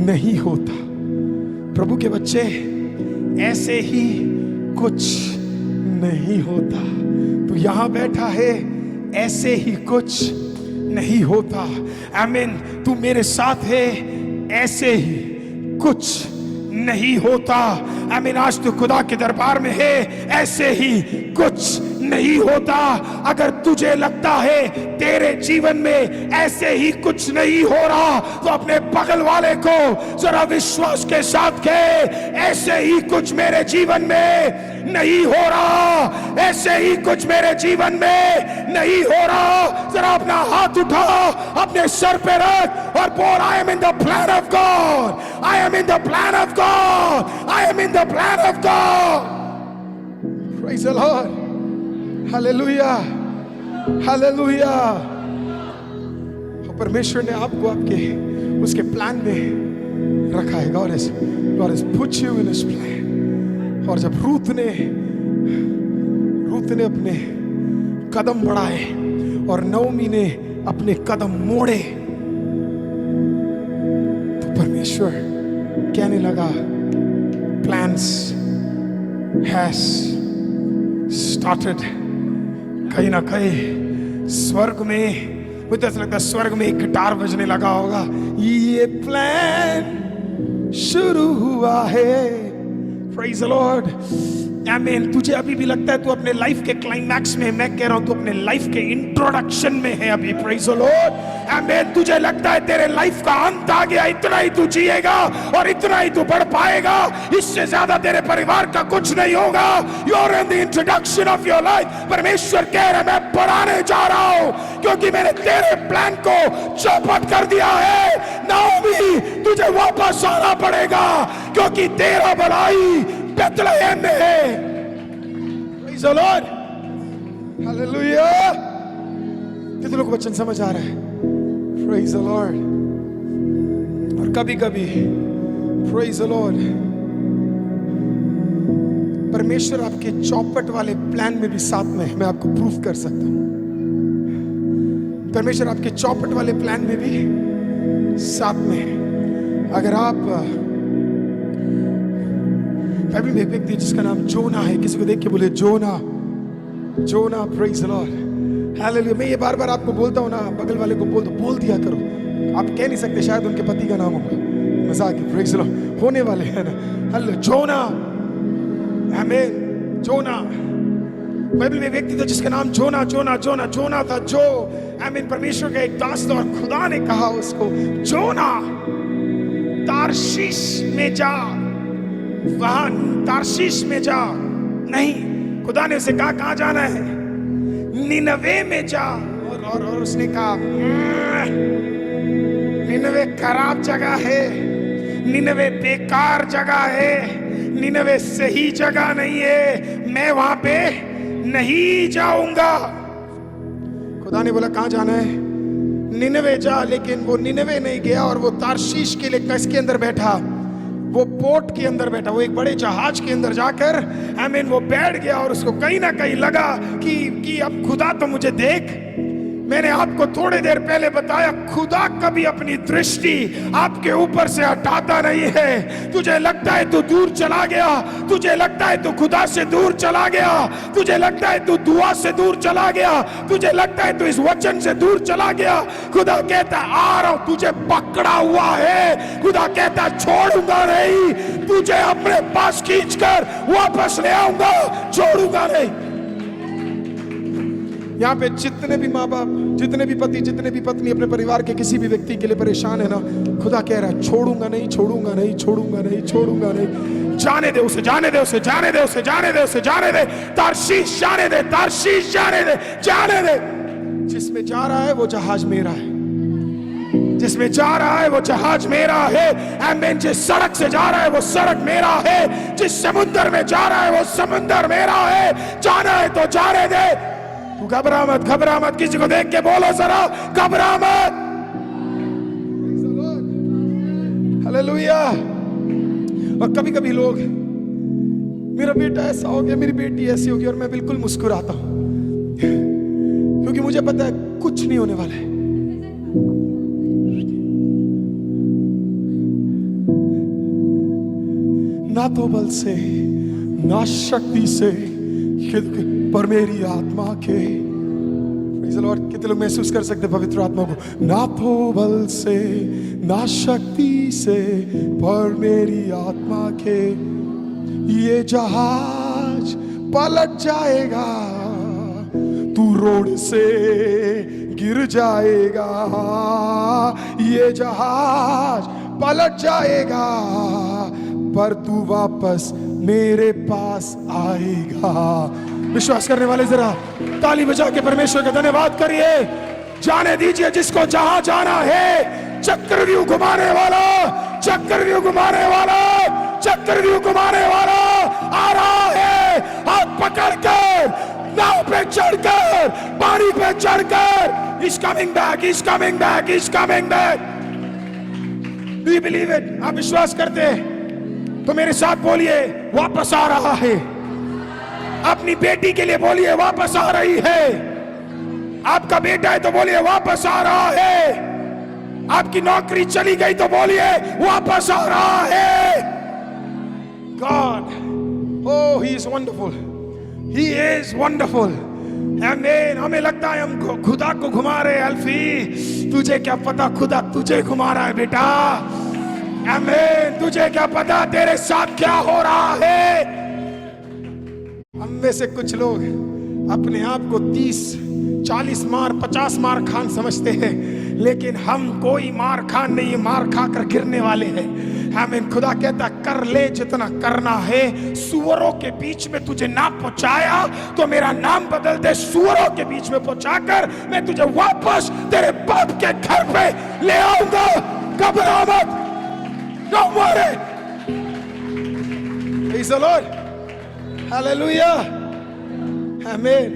नहीं होता प्रभु के बच्चे, ऐसे ही कुछ नहीं होता। तू यहां बैठा है ऐसे ही कुछ नहीं होता। आमीन। तू मेरे साथ है ऐसे ही कुछ नहीं होता। आमीन। आज तू खुदा के दरबार में है ऐसे ही कुछ नहीं होता। अगर तुझे लगता है तेरे जीवन में ऐसे ही कुछ नहीं हो रहा तो अपने बगल वाले को जरा विश्वास के साथ कहे ऐसे ही कुछ मेरे जीवन में नहीं हो रहा, ऐसे ही कुछ मेरे जीवन में नहीं हो रहा। जरा अपना हाथ उठा अपने सर पे रख और बोल I am in the plan of God, I am in the plan of God, I am in the plan of God. Praise the Lord. Hallelujah, hallelujah. परमेश्वर ने आपको आपके उसके प्लान में रखा है। God has put you in his plan। और जब रूथ ने अपने कदम बढ़ाए और नौमी ने अपने कदम मोड़े तो परमेश्वर कहने लगा plans has started। कहीं ना कहीं स्वर्ग में मुझे ऐसा लगता है स्वर्ग में एक गिटार बजने लगा होगा। ये प्लान शुरू हुआ है, Praise the Lord. आमीन। तुझे अभी भी लगता है तू अपने लाइफ के क्लाइमैक्स में है, मैं कह रहा हूं तू अपने लाइफ के इंट्रोडक्शन में है अभी। Praise the Lord. आमीन। तुझे लगता है तेरे लाइफ का अंत आ गया, इतना ही तू जिएगा और इतना ही तू बढ़ पाएगा, इससे ज्यादा तेरे परिवार का कुछ नहीं होगा। You are in the introduction of your life. परमेश्वर कह रहा है मैं बढ़ाने जा रहा हूं, क्योंकि मैंने तेरे प्लान को चौपट कर दिया है। नाओमी, तुझे वापस आना पड़ेगा, क्योंकि तेरा भलाई बेथलेहम में है। Praise the Lord. Hallelujah. कितने लोग वचन समझ आ रहा है? Praise the Lord. और कभी कभी Praise the Lord, परमेश्वर आपके चौपट वाले प्लान में भी साथ में है। मैं आपको प्रूफ कर सकता हूं, परमेश्वर आपके चौपट वाले प्लान में भी साथ में है। अगर आप बाइबल में एक व्यक्ति जिसका नाम जोना है, किसी को देख के बोले जोना, जोना। Praise the Lord, hallelujah. मैं ये बार बार आपको बोलता हूं ना, बगल वाले को बोल दिया करो। आप कह नहीं सकते, शायद उनके पति का नाम होगा, मजाक है। प्रेज द लॉर्ड, होने वाले हैं ना। हालेलुया। जोना, आमीन। जोना, बाइबल में व्यक्ति था जिसका नाम जोना था, जो आमीन परमेश्वर का एक दास था, और खुदा ने कहा उसको, जोना तार्शीश में जा, वहां तार्शीश में जा। नहीं, खुदा ने उसे कहा कहां जाना है? निनवे में जा। और उसने कहा निनवे खराब जगह है, निनवे बेकार जगह है, निनवे सही जगह नहीं है, मैं वहां पे नहीं जाऊंगा। खुदा ने बोला कहां जाना है? निनवे जा। लेकिन वो निनवे नहीं गया, और वो तार्शीश के लिए किसके अंदर बैठा? वो पोर्ट के अंदर बैठा, वो एक बड़े जहाज के अंदर जाकर आमीन वो बैठ गया। और उसको कहीं ना कहीं लगा कि अब खुदा तो मुझे देख। मैंने आपको थोड़ी देर पहले बताया, खुदा कभी अपनी दृष्टि आपके ऊपर से हटाता नहीं है। तुझे लगता है तू दूर चला गया, तुझे लगता है तू खुदा से दूर चला गया, तुझे लगता है तू दुआ से दूर चला गया, तुझे लगता है तू इस वचन से दूर चला गया। खुदा कहता है आ रहा हूं, तुझे पकड़ा हुआ है। खुदा कहता है छोड़ूंगा नहीं, तुझे अपने पास खींचकर वापस ले आऊंगा, छोड़ूंगा नहीं। यहाँ पे जितने भी माँ बाप, जितने भी पति, जितने भी पत्नी अपने परिवार के किसी भी व्यक्ति के लिए परेशान है ना, खुदा कह रहा है छोड़ूंगा नहीं, छोड़ूंगा नहीं, छोड़ूंगा नहीं, छोड़ूंगा नहीं। जाने दे उसे, जाने दे उसे, जाने दे उसे, जाने दे उसे, जाने दे। तार्शीश जाने दे, तार्शीश जाने दे, जाने दे। जिसमें जा रहा है वो जहाज मेरा है, जिसमें जा रहा है वो जहाज मेरा है। आमीन। जिस सड़क से जा रहा है वो सड़क मेरा है, जिस समुद्र में जा रहा है वो समुद्र मेरा है। जाना है तो जाने दे, तू घबरा मत, घबरा मत। किसी को देख के बोलो जरा, घबरा मत। हालेलुया। और कभी कभी लोग, मेरा बेटा ऐसा हो गया, मेरी बेटी ऐसी होगी, और मैं बिल्कुल मुस्कुराता हूं, क्योंकि मुझे पता है कुछ नहीं होने वाला है। ना तो बल से, ना शक्ति से, पर मेरी आत्मा के। Praise the Lord. कितने लोग महसूस कर सकते पवित्र आत्मा को? ना तो बल से, ना शक्ति से, पर मेरी आत्मा के। ये जहाज पलट जाएगा, तू रोड से गिर जाएगा। ये जहाज पलट जाएगा, पर तू वापस मेरे पास आएगा। विश्वास करने वाले जरा ताली बजा के परमेश्वर का धन्यवाद करिए। जाने दीजिए जिसको जहां जाना है। चक्रव्यूह घुमाने वाला, चक्रव्यूह घुमाने वाला, चक्रव्यूह घुमाने वाला आ रहा है। हाथ पकड़कर, नाव पे चढ़कर, पानी पे चढ़कर, is coming back, is coming back, is coming back. Do you believe it? आप विश्वास करते हैं तो मेरे साथ बोलिए, वापस आ रहा है। अपनी बेटी के लिए बोलिए, वापस आ रही है। आपका बेटा है तो बोलिए, वापस आ रहा है। आपकी नौकरी चली गई तो बोलिए, वापस आ रहा है। God, oh, he is wonderful. He is wonderful. आमीन। हमें लगता है हम खुदा को घुमा रहे हैं। अल्फी, तुझे क्या पता खुदा तुझे घुमा रहा है बेटा। आमीन। तुझे क्या पता तेरे साथ क्या हो रहा है। हम में से कुछ लोग अपने आप को 30, 40 मार, 50 मार खान समझते हैं, लेकिन हम कोई मार खान नहीं, मार खाकर गिरने वाले हैं। आमीन। खुदा कहता कर ले जितना करना है। सुअरों के बीच में तुझे ना पहुंचाया तो मेरा नाम बदल दे, सुअरों के बीच में पहुंचाकर मैं तुझे वापस तेरे बाप के घर पे ले आऊंगा। घबरा मत, don't worry. Praise the Lord, hallelujah, आमीन।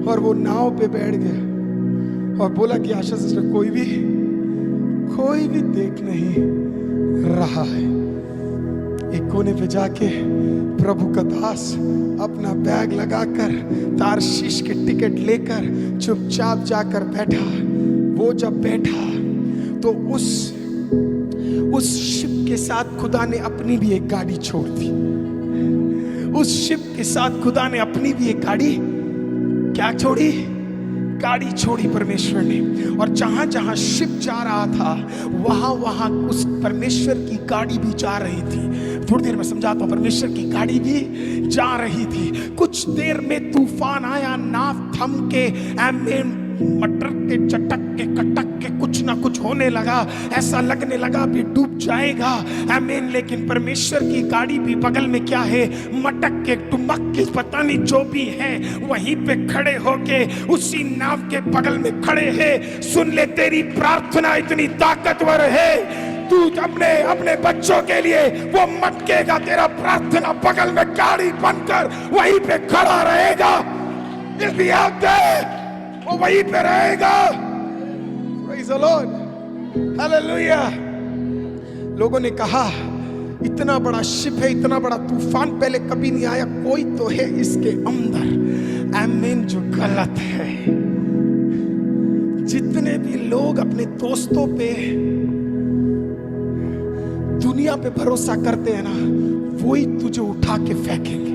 और वो नाव पे बैठ गया और बोला कि आशा सिस्टर कोई भी देख नहीं रहा है। एक कोने पे जाके प्रभु का दास अपना बैग लगाकर तारशीश की टिकट लेकर चुपचाप जाकर बैठा। वो जब बैठा तो उस शिप के साथ खुदा ने अपनी भी एक गाड़ी छोड़ दी। उस शिप के साथ खुदा ने अपनी भी एक गाड़ी क्या छोड़ी? गाड़ी छोड़ी परमेश्वर ने। और जहां जहां शिप जा रहा था वहां उस परमेश्वर की गाड़ी भी जा रही थी। थोड़ी देर में समझाता हूं। परमेश्वर की गाड़ी भी जा रही थी। कुछ देर में तूफान आया, नाव थम के, आमीन, मटर के चटक के कटक के कुछ ना कुछ होने लगा। ऐसा लगने लगा भी डूब जाएगा, आमीन। लेकिन परमेश्वर की गाड़ी भी बगल में क्या है, मटक के टुमक के पता नहीं जो भी है वहीं पे खड़े होके उसी नाव के बगल में खड़े हैं। सुन ले, तेरी प्रार्थना इतनी ताकतवर है, तू अपने बच्चों के लिए वो मटकेगा। तेरा प्रार्थना बगल में गाड़ी बनकर वहीं पे खड़ा रहेगा। वो वहीं पे रहेगा। Praise the Lord, Hallelujah। लोगों ने कहा इतना बड़ा शिप है, इतना बड़ा तूफान पहले कभी नहीं आया, कोई तो है इसके अंदर, आमीन, जो गलत है। जितने भी लोग अपने दोस्तों पे, दुनिया पे भरोसा करते हैं ना, वही तुझे उठा के फेंकेंगे।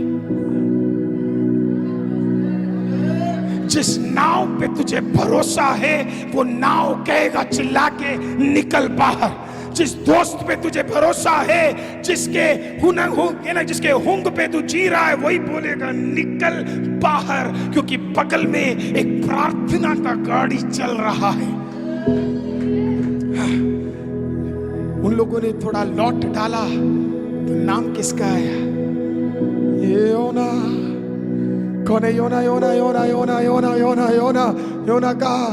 जिस नाव पे तुझे भरोसा है वो नाव कहेगा चिल्ला के निकल बाहर। जिस दोस्त पे तुझे भरोसा है, जिसके जिसके हुंग पे तू जी रहा है, वही बोलेगा निकल बाहर, क्योंकि बगल में एक प्रार्थना का गाड़ी चल रहा है। उन लोगों ने थोड़ा लौट डाला तो नाम किसका आया? योना। कौन है? योना। योना योना योना योना योना योना योना कहा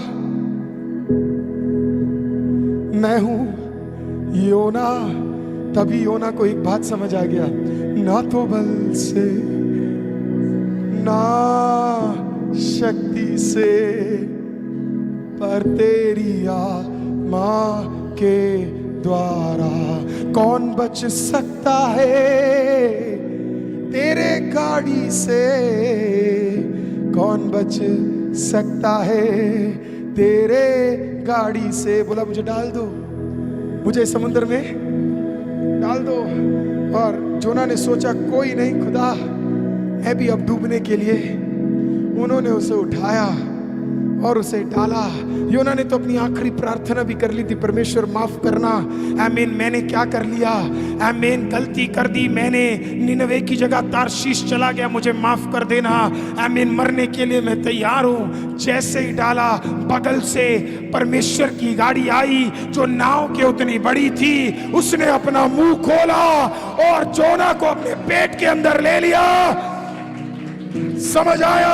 मैं हूं योना। तभी योना को एक बात समझ आ गया, ना तो बल से ना शक्ति से, पर तेरी आत्मा के द्वारा। कौन बच सकता है तेरे गाड़ी से? कौन बच सकता है तेरे गाड़ी से? बोला मुझे डाल दो, मुझे समुद्र में डाल दो। और जोना ने सोचा कोई नहीं खुदा, मैं भी अब डूबने के लिए। उन्होंने उसे उठाया और उसे डाला। योना ने तो अपनी आखिरी प्रार्थना भी कर ली थी, परमेश्वर माफ करना, आमीन, मैंने क्या कर लिया, आमीन, गलती कर दी मैंने, निनवे की जगह तारशीश चला गया, मुझे माफ कर देना, आमीन, मरने के लिए मैं तैयार हूं। जैसे ही डाला, बगल से परमेश्वर की गाड़ी आई जो नाव के उतनी बड़ी थी। उसने अपना मुंह खोला और जोना को अपने पेट के अंदर ले लिया। समझ आया?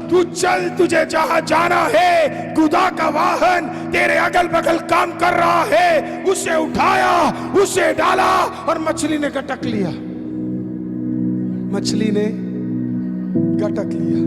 तू चल, तुझे जहां जाना है, खुदा का वाहन तेरे अगल बगल काम कर रहा है। उसे उठाया, उसे डाला और मछली ने गटक लिया। मछली ने गटक लिया।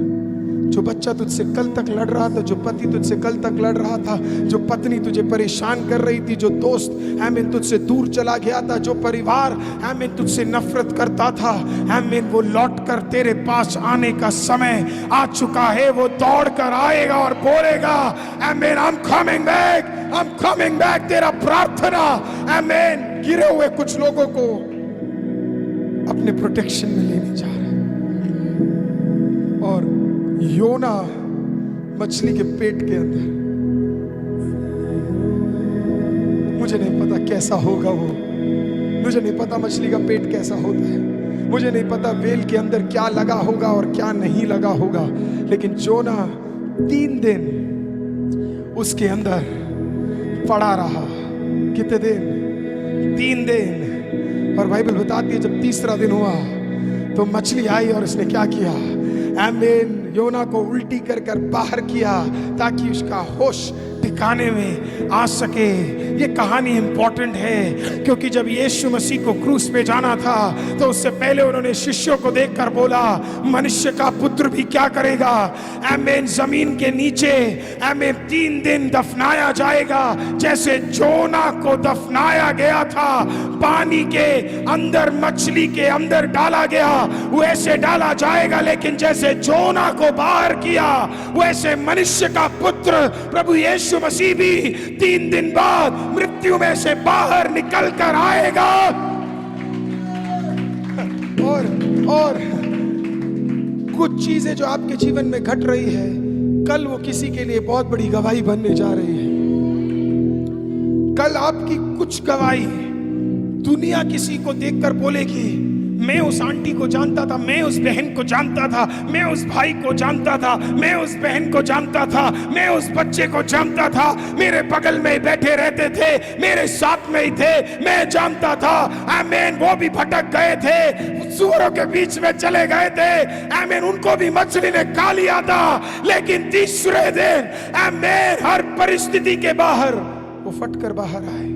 जो बच्चा तुझसे कल तक लड़ रहा था, जो पति तुझसे कल तक लड़ रहा था, जो पत्नी तुझे परेशान कर रही थी, जो दोस्त आमीन तुझसे दूर चला गया था, जो परिवार आमीन तुझसे नफरत करता था, आमीन, वो लौट कर तेरे पास आने का समय आ चुका है। वो दौड़ कर आएगा और बोलेगा आमीन, I am coming back, I am coming back. तेरा प्रार्थना आमीन गिरे हुए कुछ लोगों को अपने प्रोटेक्शन में लेने जा रहे। और योना मछली के पेट के अंदर, मुझे नहीं पता कैसा होगा वो, मुझे नहीं पता मछली का पेट कैसा होता है, मुझे नहीं पता वेल के अंदर क्या लगा होगा और क्या नहीं लगा होगा, लेकिन जोना 3 दिन उसके अंदर पड़ा रहा। कितने दिन? 3 दिन। और बाइबल बताती है जब तीसरा दिन हुआ तो मछली आई और उसने क्या किया? आमीन, योना को उल्टी कर कर बाहर किया ताकि उसका होश ठिकाने में आ सके। ये कहानी इंपॉर्टेंट है क्योंकि जब यीशु मसीह को क्रूस पे जाना था तो उससे पहले उन्होंने शिष्यों को देखकर बोला, मनुष्य का पुत्र भी क्या करेगा? आमीन, जमीन के नीचे आमीन 3 दिन दफनाया जाएगा। जैसे जोना को दफनाया गया था, पानी के अंदर मछली के अंदर डाला गया, वैसे डाला जाएगा। लेकिन जैसे जोना को बाहर किया वैसे मनुष्य का पुत्र प्रभु यीशु मसीह भी 3 दिन बाद मृत्यु में से बाहर निकल कर आएगा। और कुछ चीजें जो आपके जीवन में घट रही है, कल वो किसी के लिए बहुत बड़ी गवाही बनने जा रही है। कल आपकी कुछ गवाही दुनिया किसी को देखकर बोलेगी, मैं उस आंटी को जानता था, मैं उस बहन को जानता था, मैं उस भाई को जानता था, मैं उस बहन को जानता था, मैं उस बच्चे को जानता था, मेरे बगल में बैठे रहते थे, मेरे साथ में ही थे, मैं जानता था। आमीन, वो भी भटक गए थे, सूअरों के बीच में चले गए थे, आमीन, उनको भी मछली ने खा लिया था। लेकिन तीसरे दिन आमीन, हर परिस्थिति के बाहर वो फटकर बाहर आए।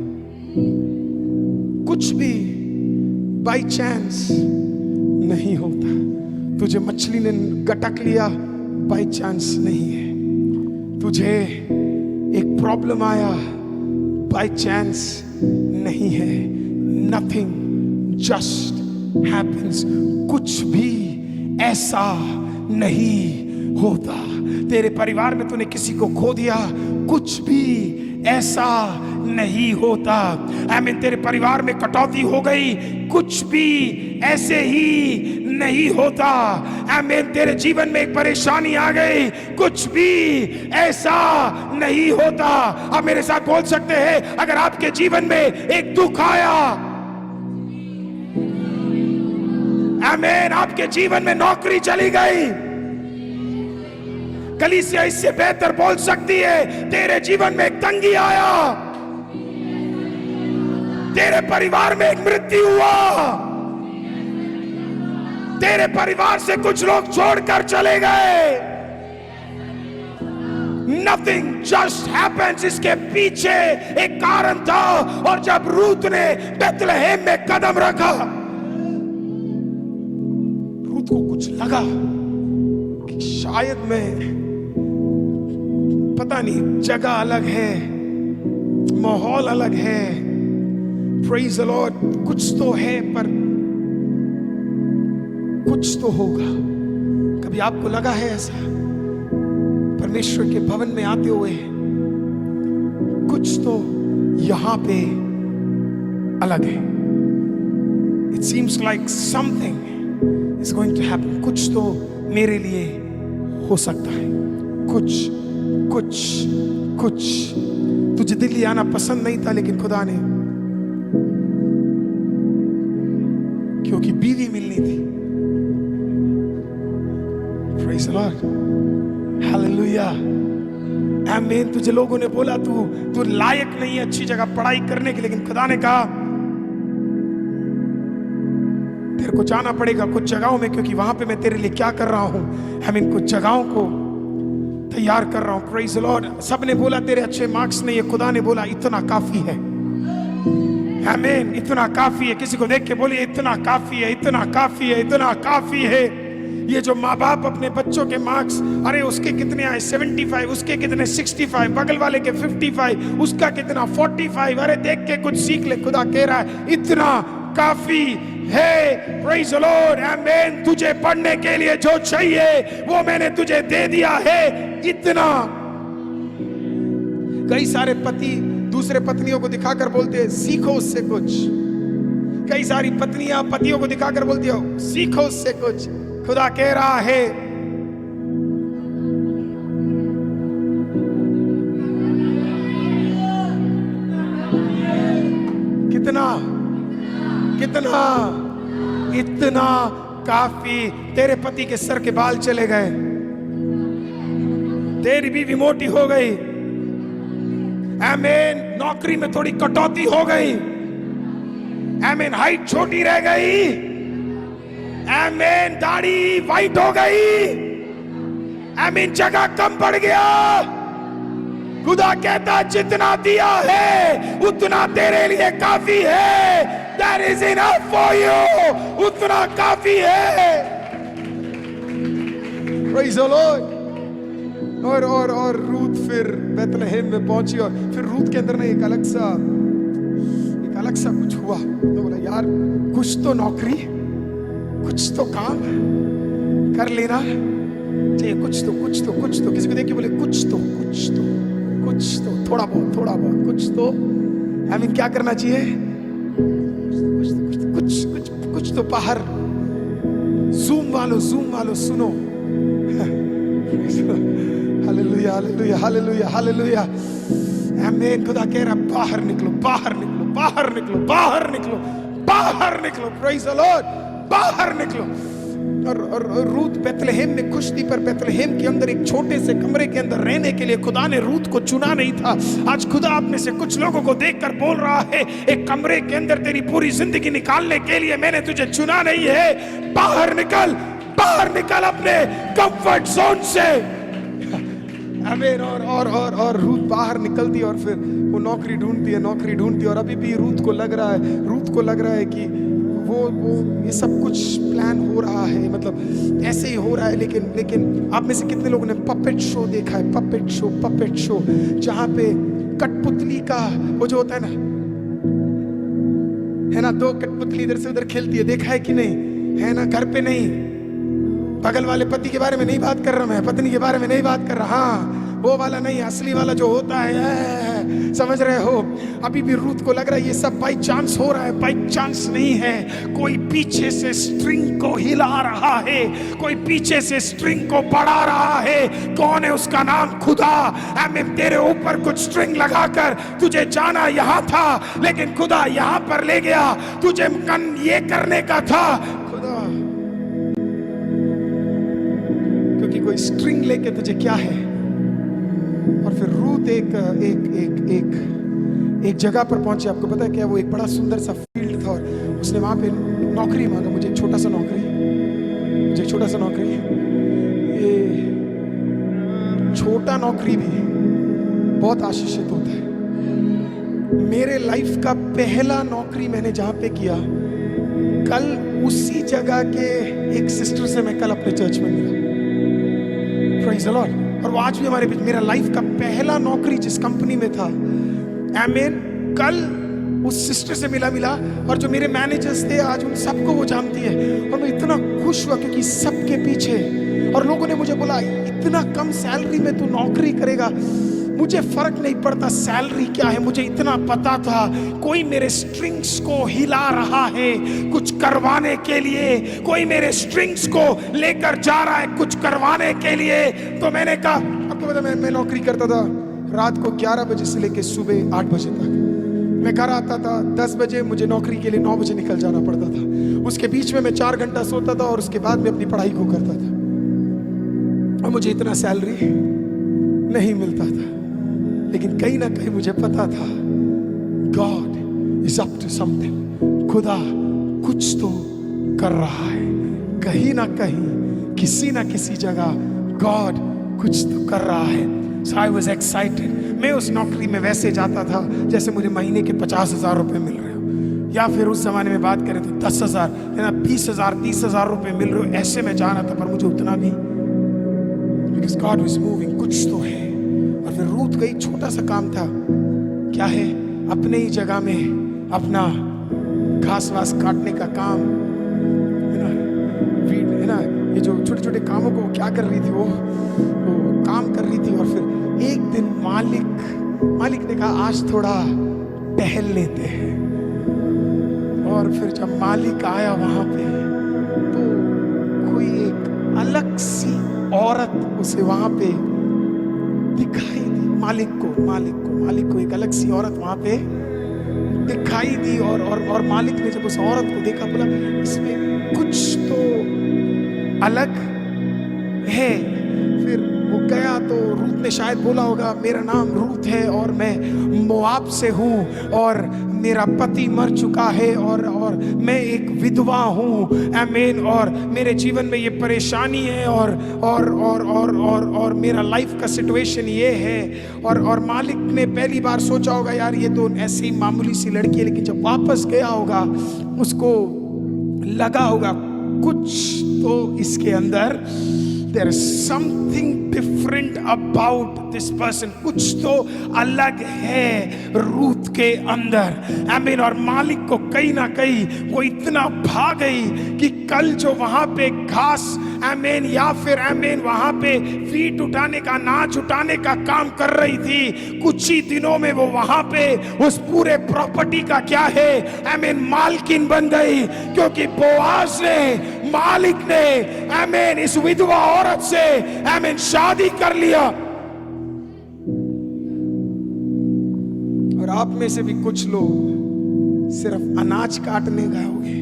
कुछ भी बाई चांस नहीं होता। तुझे मछली ने गटक लिया, बाई चांस नहीं है। तुझे एक प्रॉब्लम आया, बाई चांस नहीं है। Nothing just happens. कुछ भी ऐसा नहीं होता। तेरे परिवार में तूने किसी को खो दिया, कुछ भी ऐसा नहीं होता। आमीन, तेरे परिवार में कटौती हो गई, कुछ भी ऐसे ही नहीं होता। आमीन, तेरे जीवन में एक परेशानी आ गई, कुछ भी ऐसा नहीं होता। आप मेरे साथ बोल सकते हैं, अगर आपके जीवन में एक दुख आया, आमीन, आपके जीवन में नौकरी चली गई, कलीसिया इससे बेहतर बोल सकती है, तेरे जीवन में एक तंगी आया, तेरे परिवार में एक मृत्यु हुआ, तेरे परिवार से कुछ लोग छोड़कर चले गए। Nothing just happens। इसके पीछे एक कारण था। और जब रूत ने बेथलेहेम में कदम रखा, रूत को कुछ लगा कि शायद मैं, पता नहीं, जगह अलग है, माहौल अलग है, प्रेज द लॉर्ड, कुछ तो है, पर कुछ तो होगा। कभी आपको लगा है ऐसा परमेश्वर के भवन में आते हुए, कुछ तो यहां पे अलग है। It seems like something is going to happen. कुछ तो मेरे लिए हो सकता है। कुछ तुझे दिल्ली आना पसंद नहीं था, लेकिन खुदा ने, क्योंकि बीवी मिलनी थी। प्रेज़ द लॉर्ड, हालेलुया, आमीन। तुझे लोगों ने बोला तू लायक नहीं है अच्छी जगह पढ़ाई करने की, लेकिन खुदा ने कहा तेरे को जाना पड़ेगा कुछ जगहों में, क्योंकि वहां पे मैं तेरे लिए क्या कर रहा हूं, आमीन, कुछ जगहों को तैयार कर रहा हूं। Praise the Lord. सबने बोला तेरे अच्छे मार्क्स नहीं है, खुदा ने बोला इतना काफी है। आमीन, इतना काफी है। किसी को देख के बोलिए इतना काफी है, इतना काफी है, इतना काफी है। ये जो माँ बाप अपने बच्चों के मार्क्स, अरे उसके कितने आए 75, उसके कितने 65, बगल वाले के 55, उसका कितना 45, अरे देख के कुछ सीख ले। खुदा कह रहा है इतना काफी है। प्रेज़ द लॉर्ड, आमीन। तुझे पढ़ने के लिए जो चाहिए वो मैंने तुझे दे दिया है, इतना। कई सारे पति दूसरे पत्नियों को दिखाकर बोलते हैं सीखो उससे कुछ। कई सारी पत्नियां पतियों को दिखाकर बोलती हो सीखो उससे कुछ। खुदा कह रहा है इतना काफी। तेरे पति के सर के बाल चले गए, तेरी बीवी मोटी हो गई, आमीन। नौकरी में थोड़ी कटौती हो गई, आमीन। हाइट छोटी रह गई, आमीन। दाढ़ी वाइट हो गई, आमीन। जगह कम पड़ गया। खुदा कहता जितना दिया है उतना तेरे लिए काफी है। That is enough for you, उतना काफी है। Praise the Lord। और रूथ फिर बैतलहम में पहुंची, और फिर रूथ के अंदर ना एक अलग सा कुछ हुआ। तो बोला यार कुछ तो नौकरी, कुछ तो काम कर लेना चाहिए, कुछ तो किसी को देख के बोले कुछ तो थोड़ा बहुत कुछ तो, आई मीन क्या करना चाहिए, कुछ तो बाहर। जूम वालों सुनो। हालेलुया हालेलुया हालेलुया हालेलुया, आमीन। खुदा कह रहा बाहर निकलो, बाहर निकलो, बाहर निकलो, बाहर निकलो, बाहर निकलो। प्रेज़ द लॉर्ड, बाहर निकलो। और रूथ बैतलहम में खुश थी, पर बैतलहम के अंदर एक छोटे से कमरे के अंदर रहने के लिए खुदा ने रूथ को चुना नहीं था। आज खुदा आप में से कुछ लोगों को देखकर बोल रहा है, एक कमरे के अंदर तेरी पूरी जिंदगी निकालने के लिए मैंने तुझे चुना नहीं है। बाहर निकल, बाहर निकल अपने कंफर्ट जोन से, आमीन। और रूथ बाहर निकलती और फिर वो नौकरी ढूंढती है। और अभी भी रूथ को लग रहा है कि वो ये सब कुछ प्लान हो रहा है, मतलब ऐसे ही हो रहा है। लेकिन आप में से कितने लोगों ने पपेट शो देखा है? पपेट शो जहां पे कठपुतली का वो जो होता है ना, दो कठपुतली इधर से उधर खेलती है, देखा है कि नहीं? है ना, घर पे नहीं, बगल वाले पति के बारे में नहीं बात कर रहा मैं, पत्नी के बारे में नहीं बात कर रहा, हाँ वो वाला नहीं, असली वाला जो होता है, समझ रहे हो? अभी भी रूथ को लग रहा है ये सब बाई चांस हो रहा है। बाई चांस नहीं है, कोई पीछे से स्ट्रिंग को हिला रहा है, कोई पीछे से स्ट्रिंग को बढ़ा रहा है। कौन है? उसका नाम खुदा। आमीन। तेरे ऊपर कुछ स्ट्रिंग लगाकर तुझे जाना यहाँ था, लेकिन खुदा यहाँ पर ले गया। तुझे ये करने का था खुदा, क्योंकि कोई स्ट्रिंग लेके तुझे क्या है। और फिर रूथ एक जगह पर पहुंची। आपको पता है क्या? वो एक बड़ा सुंदर सा फील्ड था और उसने वहां पे नौकरी मांगा, मुझे एक छोटा सा नौकरी। ये छोटा नौकरी भी बहुत आशीषित होता है। मेरे लाइफ का पहला नौकरी मैंने जहां पे किया, कल उसी जगह के एक सिस्टर से मैं कल अपने चर्च में मिला। Praise the Lord. और वो आज भी हमारे बीच। मेरा लाइफ का पहला नौकरी जिस कंपनी में था, आमीन, कल उस सिस्टर से मिला। और जो मेरे मैनेजर्स थे आज उन सबको वो जानती है। और मैं इतना खुश हुआ क्योंकि सबके पीछे, और लोगों ने मुझे बोला इतना कम सैलरी में तू नौकरी करेगा। मुझे फर्क नहीं पड़ता सैलरी क्या है, मुझे इतना पता था कोई मेरे स्ट्रिंग्स को हिला रहा है कुछ करवाने के लिए, कोई मेरे स्ट्रिंग्स को लेकर जा रहा है कुछ करवाने के लिए। तो मैंने कहा, आपको पता मैं नौकरी करता था रात को 11 बजे से लेकर सुबह 8 बजे तक। मैं घर आता था 10 बजे, मुझे नौकरी के लिए 9 बजे निकल जाना पड़ता था। उसके बीच में मैं 4 घंटा सोता था और उसके बाद में अपनी पढ़ाई को करता था। और मुझे इतना सैलरी नहीं मिलता था, लेकिन कहीं ना कहीं मुझे पता था God is up to something. खुदा कुछ तो कर रहा है, कहीं ना कहीं किसी ना किसी जगह गॉड कुछ तो कर रहा है। So I was excited। मैं उस नौकरी में वैसे जाता था जैसे मुझे महीने के 50,000 रुपए मिल रहे हो, या फिर उस जमाने में बात करें तो 10,000 या 20,000 30,000 रुपए मिल रहे हो, ऐसे में जाना था। पर मुझे उतना भी, because God was moving, कुछ तो है। और फिर रूथ का एक छोटा सा काम था, क्या है? अपने ही जगह में अपना घास वास काटने का काम, है ना, ये जो छोटे छोटे कामों को क्या कर रही थी, वो काम कर रही थी। और फिर एक दिन मालिक ने कहा आज थोड़ा टहल लेते हैं। और फिर जब मालिक आया वहां पे, तो कोई एक अलग सी औरत उसे वहां पे दिखाई दी। मालिक को एक अलग सी औरत वहां पे दिखाई दी और मालिक ने जब उस औरत को देखा बोला इसमें कुछ तो अलग है। फिर वो गया तो रूत ने शायद बोला होगा मेरा नाम रूत है और मैं मोआब से हूँ और मेरा पति मर चुका है और मैं एक विधवा हूँ। आमीन। और मेरे जीवन में ये परेशानी है और मेरा लाइफ का सिचुएशन ये है। और मालिक ने पहली बार सोचा होगा यार ये तो ऐसी मामूली सी लड़की है, लेकिन जब वापस गया होगा उसको लगा होगा कुछ तो इसके अंदर there is something different about this person, कुछ तो अलग है रूत के अंदर। आमीन। और मालिक को कहीं ना कहीं वो इतना भा गई कि कल जो वहां पे घास आमीन या फिर आमीन वहां पे फीट उठाने का अनाज उठाने का काम कर रही थी, कुछ ही दिनों में वो वहां पे उस पूरे प्रॉपर्टी का क्या है आमीन मालकिन बन गई, क्योंकि बोआज ने मालिक ने आमीन इस विधवा औरत से आमीन शादी कर लिया। और आप में से भी कुछ लोग सिर्फ अनाज काटने गए होंगे।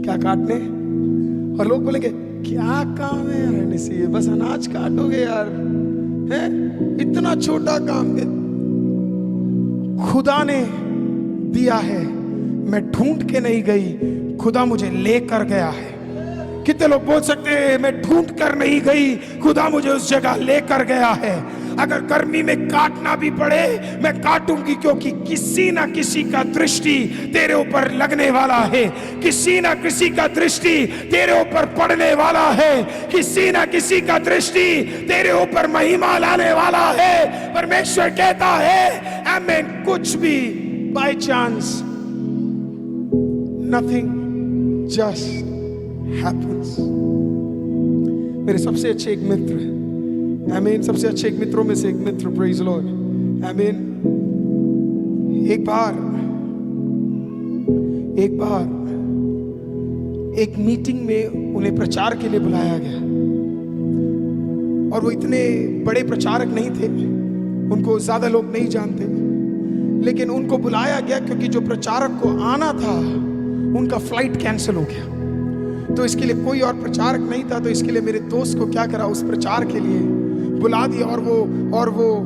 क्या काटने? और लोग बोलेंगे क्या काम है यार से, बस अनाज काटोगे यार, है इतना छोटा काम है। खुदा ने दिया है, मैं ढूंढ के नहीं गई, खुदा मुझे लेकर गया है। कितने लोग बोल सकते हैं मैं ढूंढ कर नहीं गई, खुदा मुझे उस जगह लेकर गया है। अगर गर्मी में काटना भी पड़े मैं काटूंगी, क्योंकि किसी ना किसी का दृष्टि तेरे ऊपर लगने वाला है, किसी ना किसी का दृष्टि तेरे ऊपर पड़ने वाला है, किसी ना किसी का दृष्टि तेरे ऊपर महिमा लाने वाला है। परमेश्वर कहता है आमीन कुछ भी by chance, nothing just happens। मेरे सबसे अच्छे एक मित्र आमीन, सबसे अच्छे एक मित्रों में से एक मित्र प्रेज लॉर्ड आमीन, एक बार एक मीटिंग में उन्हें प्रचार के लिए बुलाया गया और वो इतने बड़े प्रचारक नहीं थे, उनको ज्यादा लोग नहीं जानते, लेकिन उनको बुलाया गया क्योंकि जो प्रचारक को आना था उनका फ्लाइट कैंसिल हो गया। तो इसके लिए कोई और प्रचारक नहीं था, तो इसके लिए मेरे दोस्त को क्या करा उस प्रचार के लिए बुला दिया। और वो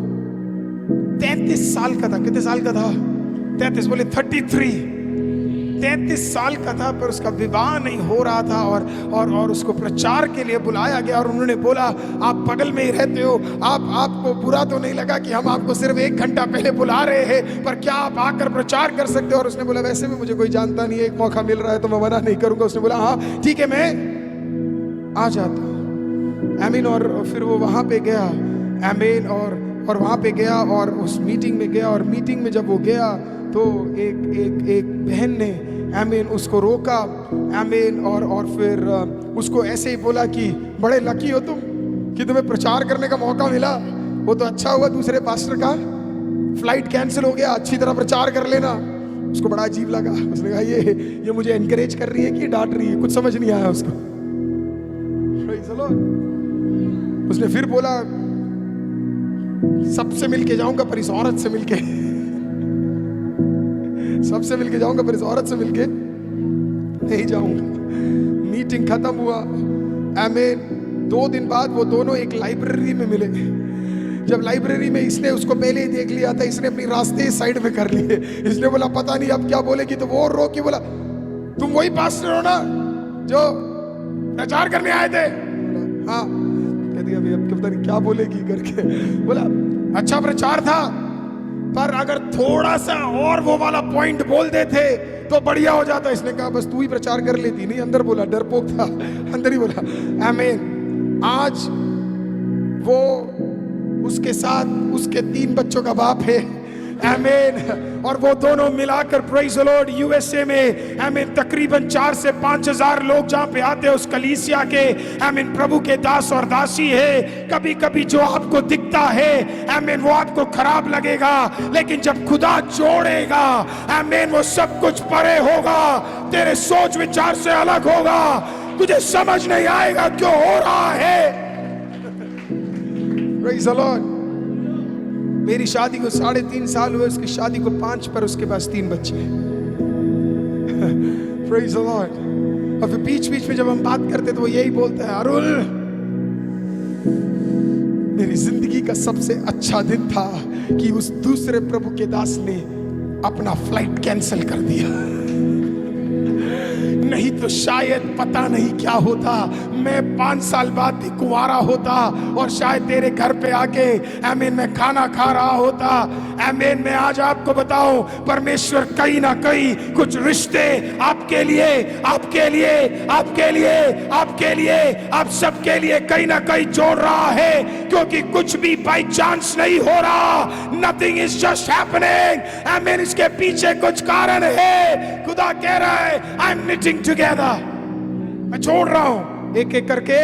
33 साल का था। कितने साल का था? 33 बोले 33 साल का था, पर उसका विवाह नहीं हो रहा था और उसको प्रचार के लिए बुलाया गया। और उन्होंने बोला आप बगल में ही रहते हो, आपको बुरा तो नहीं लगा कि हम आपको सिर्फ 1 घंटा पहले बुला रहे हैं, पर क्या आप आकर प्रचार कर सकते हो? और उसने बोला वैसे भी मुझे कोई जानता नहीं है, एक मौका मिल रहा है तो मैं मना नहीं करूंगा। उसने बोला हाँ ठीक है मैं आ जाता हूं आमीन। और फिर वो वहां पे गया आमीन, और वहां पे गया और उस मीटिंग में गया। और मीटिंग में जब वो गया तो एक बहन ने आमीन उसको रोका आमीन, और फिर उसको ऐसे ही बोला कि बड़े लकी हो तुम कि तुम्हें प्रचार करने का मौका मिला, वो तो अच्छा हुआ दूसरे पास्टर का फ्लाइट कैंसिल हो गया, अच्छी तरह प्रचार कर लेना। उसको बड़ा अजीब लगा, उसने कहा ये मुझे एनकरेज कर रही है कि डांट रही है, कुछ समझ नहीं आया उसको। उसने फिर बोला सबसे मिलके जाऊंगा पर इस औरत से मिलके सबसे मिलके जाऊंगा पर इस औरत से मिलके नहीं जाऊंगा। मीटिंग खत्म हुआ आमीन। 2 दिन बाद वो दोनों एक लाइब्रेरी में मिले। जब लाइब्रेरी में इसने उसको पहले ही देख लिया था, इसने अपनी रास्ते साइड में कर लिए। इसने बोला पता नहीं अब क्या बोलेगी, तो वो रो के बोला तुम वही पास्टर हो ना जो प्रचार करने आए थे? हाँ। कहती अभी अब पता नहीं क्या बोलेगी करके। बोला अच्छा प्रचार था, पर अगर थोड़ा सा और वो वाला पॉइंट बोल देते तो बढ़िया हो जाता। इसने कहा बस तू ही प्रचार कर लेती। नहीं, अंदर बोला, डरपोक था, अंदर ही बोला आमीन। आज वो उसके साथ उसके 3 बच्चों का बाप है आमीन। और वो दोनों मिलाकर प्रेज द लॉर्ड यूएसए में आमीन तकरीबन 4 से 5 हजार लोग जहां पे आते हैं उस कलीसिया के आमीन प्रभु के दास और दासी है। कभी कभी जो आपको दिखता है आमीन वो आपको खराब लगेगा, लेकिन जब खुदा जोड़ेगा आमीन वो सब कुछ परे होगा, तेरे सोच विचार से अलग होगा, तुझे समझ नहीं आएगा क्यों हो रहा है। Praise the Lord. मेरी शादी को 3.5 साल हुए, उसकी शादी को 5, पर उसके पास 3 बच्चे हैं। Praise the Lord। और फिर बीच बीच में जब हम बात करते तो वो यही बोलता है, अरुल मेरी जिंदगी का सबसे अच्छा दिन था कि उस दूसरे प्रभु के दास ने अपना फ्लाइट कैंसिल कर दिया, नहीं तो शायद पता नहीं क्या होता, मैं 5 साल बाद भी कुंवारा होता और शायद तेरे घर पे आके आमीन मैं खाना खा रहा होता। आमीन। मैं आज आपको बताऊं, परमेश्वर कहीं ना कहीं कुछ रिश्ते आपके लिए, आपके लिए, आपके लिए, आपके लिए, आप सबके लिए कहीं ना कहीं जोड़ रहा है, क्योंकि कुछ भी बाई चांस नहीं हो रहा। Nothing is just happening. आमीन। इसके पीछे कुछ कारण है। खुदा कह रहा है आई एम निटिंग टुगेदर, मैं जोड़ रहा हूं, एक एक करके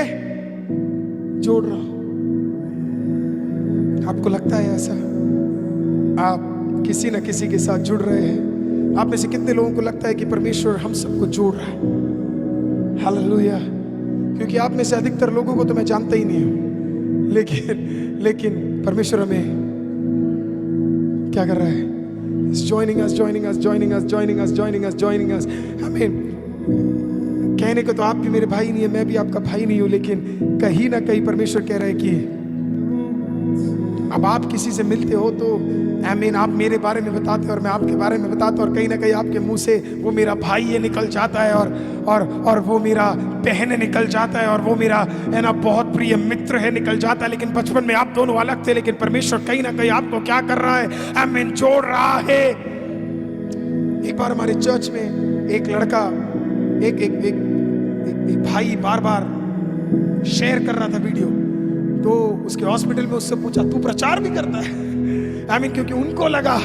जोड़ रहा हूं। आपको लगता है ऐसा? आप किसी न किसी के साथ जुड़ रहे हैं। आप में से कितने लोगों को लगता है कि परमेश्वर हम सबको जोड़ रहा है? हालेलुया। क्योंकि आप में से अधिकतर लोगों को तो मैं जानता ही नहीं हूं, लेकिन परमेश्वर हमें क्या कर रहा है? He's joining us, joining us, joining us, joining us, joining us, joining us. आमीन। कहने को तो आप भी मेरे भाई नहीं है, मैं भी आपका भाई नहीं हूं, लेकिन कहीं ना कहीं परमेश्वर कह रहा है कि अब आप किसी से मिलते हो तो आमीन आप मेरे बारे में बताते हो और मैं आपके बारे में बताता हूं, और कहीं ना कहीं आपके मुंह से वो मेरा भाई ये निकल जाता है और वो मेरा बहन निकल जाता है, और वो मेरा है ना बहुत प्रिय मित्र है निकल जाता है। लेकिन बचपन में आप दोनों अलग थे, लेकिन परमेश्वर कहीं ना कहीं आपको क्या कर रहा है? आमीन जोड़ रहा है। एक बार हमारे चर्च में एक लड़का एक भाई बार बार शेयर कर रहा था वीडियो, तो उसके हॉस्पिटल में उससे पूछा तू प्रचार भी करता है? आमीन। क्योंकि उनको लगा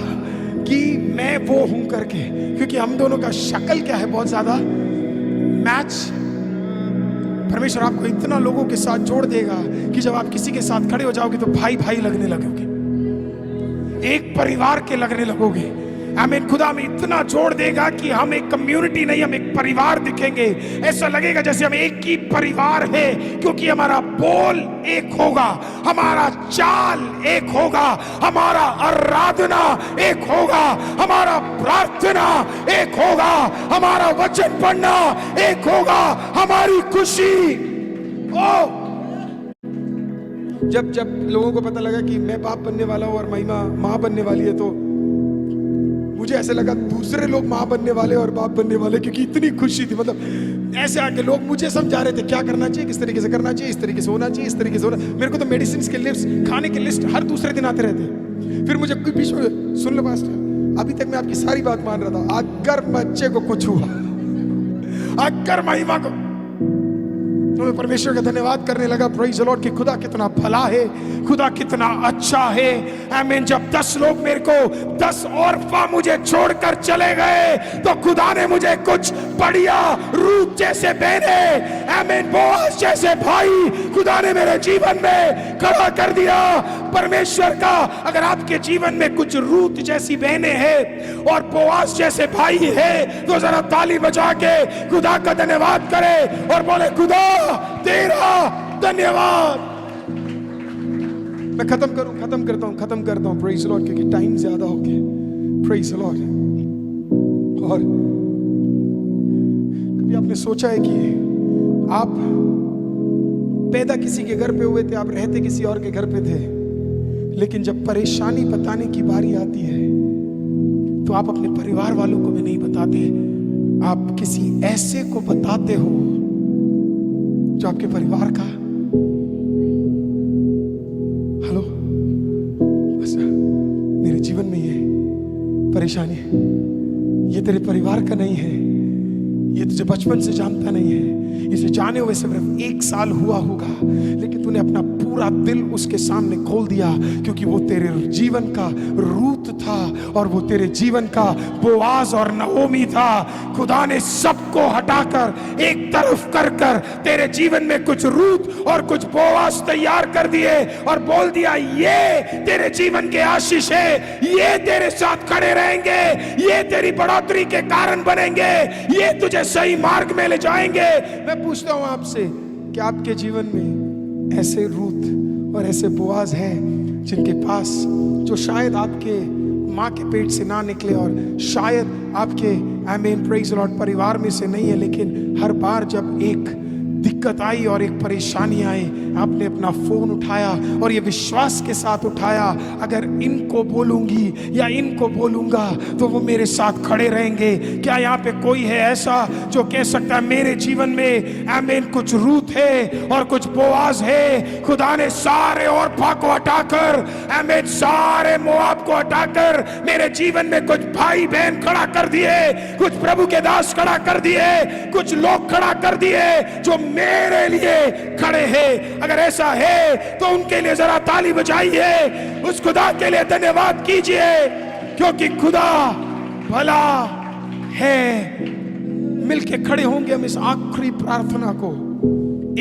कि मैं वो हूं करके, क्योंकि हम दोनों का शक्ल क्या है, बहुत ज्यादा मैच। परमेश्वर आपको इतना लोगों के साथ जोड़ देगा कि जब आप किसी के साथ खड़े हो जाओगे तो भाई भाई लगने लगोगे, एक परिवार के लगने लगोगे। आमीन। खुदा में इतना जोड़ देगा कि हम एक कम्युनिटी नहीं, हम एक परिवार दिखेंगे। ऐसा लगेगा जैसे हम एक ही परिवार है, क्योंकि हमारा बोल एक होगा, हमारा चाल एक होगा, हमारा आराधना एक होगा, हमारा प्रार्थना एक होगा, हमारा वचन पढ़ना एक होगा, हमारी खुशी। जब लोगों को पता लगा कि मैं बाप बनने वाला हूं और महिमा मां बनने वाली है, तो मुझे ऐसे लगा दूसरे लोग मां बनने वाले और बाप बनने वाले, क्योंकि इतनी खुशी थी। मतलब ऐसे आके लोग मुझे समझा रहे थे क्या करना चाहिए, किस तरीके से करना चाहिए, इस तरीके से होना चाहिए, इस तरीके से होना। मेरे को तो मेडिसिन के लिस्ट, खाने की लिस्ट हर दूसरे दिन आते रहते। फिर मुझे बीच में सुन लो पास्टर, अभी तक मैं आपकी सारी बात मान रहा था, अगर बच्चे को कुछ हुआ, अगर महिमा को, तो मैं परमेश्वर का धन्यवाद करने लगा। प्रेज़ द लॉर्ड कि खुदा कितना भला है, खुदा कितना अच्छा है। आमीन। जब 10 लोग मेरे को 10 औरफा मुझे छोड़कर चले गए, तो खुदा ने मुझे कुछ बढ़िया रूप जैसे बहने, आमीन बोअज जैसे भाई खुदा ने मेरे जीवन में खड़ा कर दिया। परमेश्वर का अगर आपके जीवन में कुछ रूत जैसी बहनें हैं और बोअज जैसे भाई है, तो जरा ताली बजा के खुदा का धन्यवाद करें और बोले खुदा तेरा धन्यवाद। मैं खत्म करता हूं प्रेज़ द लॉर्ड, क्योंकि टाइम ज्यादा हो गया। Praise the Lord. और कभी आपने सोचा है कि आप पैदा किसी के घर पे हुए थे, आप रहते किसी और के घर पे थे, लेकिन जब परेशानी बताने की बारी आती है तो आप अपने परिवार वालों को भी नहीं बताते, आप किसी ऐसे को बताते हो जो आपके परिवार का, हेलो, बस मेरे जीवन में ये परेशानी है, ये तेरे परिवार का नहीं है, ये तुझे बचपन से जानता नहीं है, इसे जाने हुए सिर्फ 1 साल हुआ होगा, लेकिन तूने अपना पूरा दिल उसके सामने खोल दिया, क्योंकि वो तेरे जीवन का रूत था और वो तेरे जीवन का बोआज और नओमी था। खुदा ने सबको हटाकर एक तरफ कर कर तेरे जीवन में कुछ रूत और कुछ बोआज तैयार कर दिए और बोल दिया ये तेरे जीवन के आशीष है, ये तेरे साथ खड़े रहेंगे, ये तेरी बढ़ोतरी के कारण बनेंगे, ये तुझे सही मार्ग में ले जाएंगे। मैं पूछता हूं आपसे कि आपके जीवन में ऐसे रूत और ऐसे बोआज है जिनके पास, जो शायद आपके माँ के पेट से ना निकले और शायद आपके आमीन प्रेज द लॉर्ड परिवार में से नहीं है, लेकिन हर बार जब एक दिक्कत आई और एक परेशानी आई, आपने अपना फोन उठाया और ये विश्वास के साथ उठाया, अगर इनको बोलूंगी या इनको बोलूंगा तो वो मेरे साथ खड़े रहेंगे। क्या यहाँ पे कोई है ऐसा जो कह सकता है मेरे जीवन में आमीन कुछ रूत है और कुछ बोआज है? खुदा ने सारे ओर्फा को हटाकर, आमीन सारे मोआब को हटाकर मेरे जीवन में कुछ भाई बहन खड़ा कर दिए, कुछ प्रभु के दास खड़ा कर दिए, कुछ लोग खड़ा कर दिए जो मेरे लिए खड़े हैं। अगर ऐसा है तो उनके लिए जरा ताली बजाइए, उस खुदा के लिए धन्यवाद कीजिए, क्योंकि खुदा भला है। मिलके खड़े होंगे हम इस आखिरी प्रार्थना को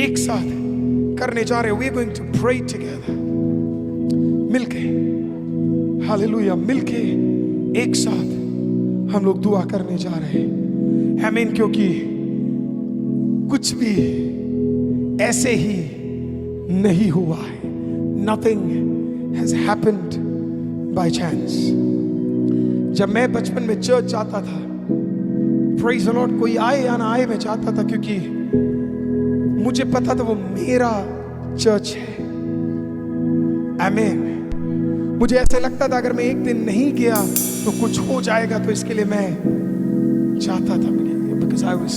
एक साथ करने जा रहे हैं। We are going to pray together, मिलके, हालेलुया, मिलके एक साथ हम लोग दुआ करने जा रहे हैं। आमीन। क्योंकि कुछ भी ऐसे ही नहीं हुआ है। Nothing has happened by chance. जब मैं बचपन में चर्च जाता था, praise the Lord, कोई आए या ना आए मैं जाता था, क्योंकि मुझे पता था वो मेरा चर्च है। आमीन। मुझे ऐसे लगता था अगर मैं एक दिन नहीं गया तो कुछ हो जाएगा, तो इसके लिए मैं जाता था, because I was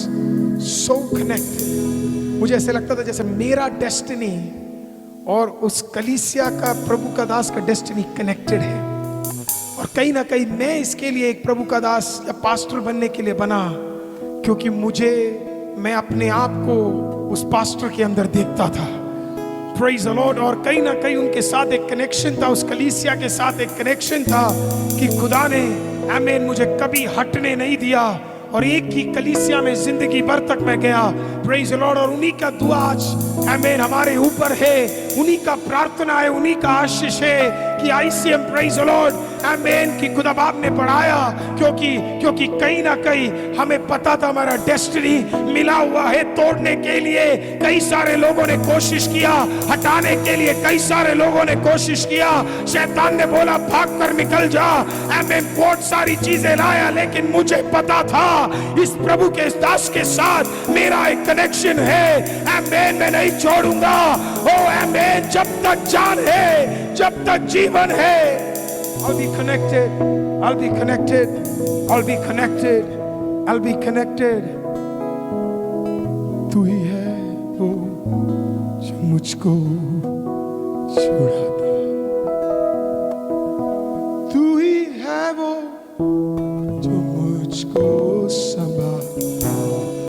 so connected. मुझे ऐसे लगता था जैसे मेरा डेस्टिनी और उस कलीसिया का, प्रभु का दास का डेस्टिनी कनेक्टेड है। और कहीं ना कहीं मैं इसके लिए एक प्रभु का दास या पास्टर बनने के लिए बना, क्योंकि मैं अपने आप को उस पास्टर के अंदर देखता था। Praise the Lord. और कहीं ना कहीं उनके साथ एक कनेक्शन था, उस कलीसिया के साथ एक कनेक्शन था कि खुदा ने आमीन मुझे कभी हटने नहीं दिया और एक ही कलीसिया में जिंदगी भर तक मैं गया। Praise the Lord. और उन्हीं का दुआ आज आमीन हमारे ऊपर है, उन्हीं का प्रार्थना है, उन्हीं का आशीष है कि आईसीएम प्रेज द लॉर्ड आमीन की खुदा बाप ने बढ़ाया, क्योंकि कहीं ना कहीं हमें पता था हमारा डेस्टिनी मिला हुआ है। तोड़ने के लिए कई सारे लोगों ने कोशिश किया, हटाने के लिए कई सारे लोगों ने कोशिश किया। शैतान ने बोला भाग कर निकल जा, आमीन बहुत सारी चीजें लाया, लेकिन मुझे पता था इस प्रभु के दास के साथ मेरा एक कनेक्शन है। आमीन मैं नहीं छोड़ूंगा। ओ आमीन जब तक जान है, जब तक जीवन है, I'll be connected, I'll be connected, I'll be connected, I'll be connected. तू ही है वो जो मुझको छुड़ाता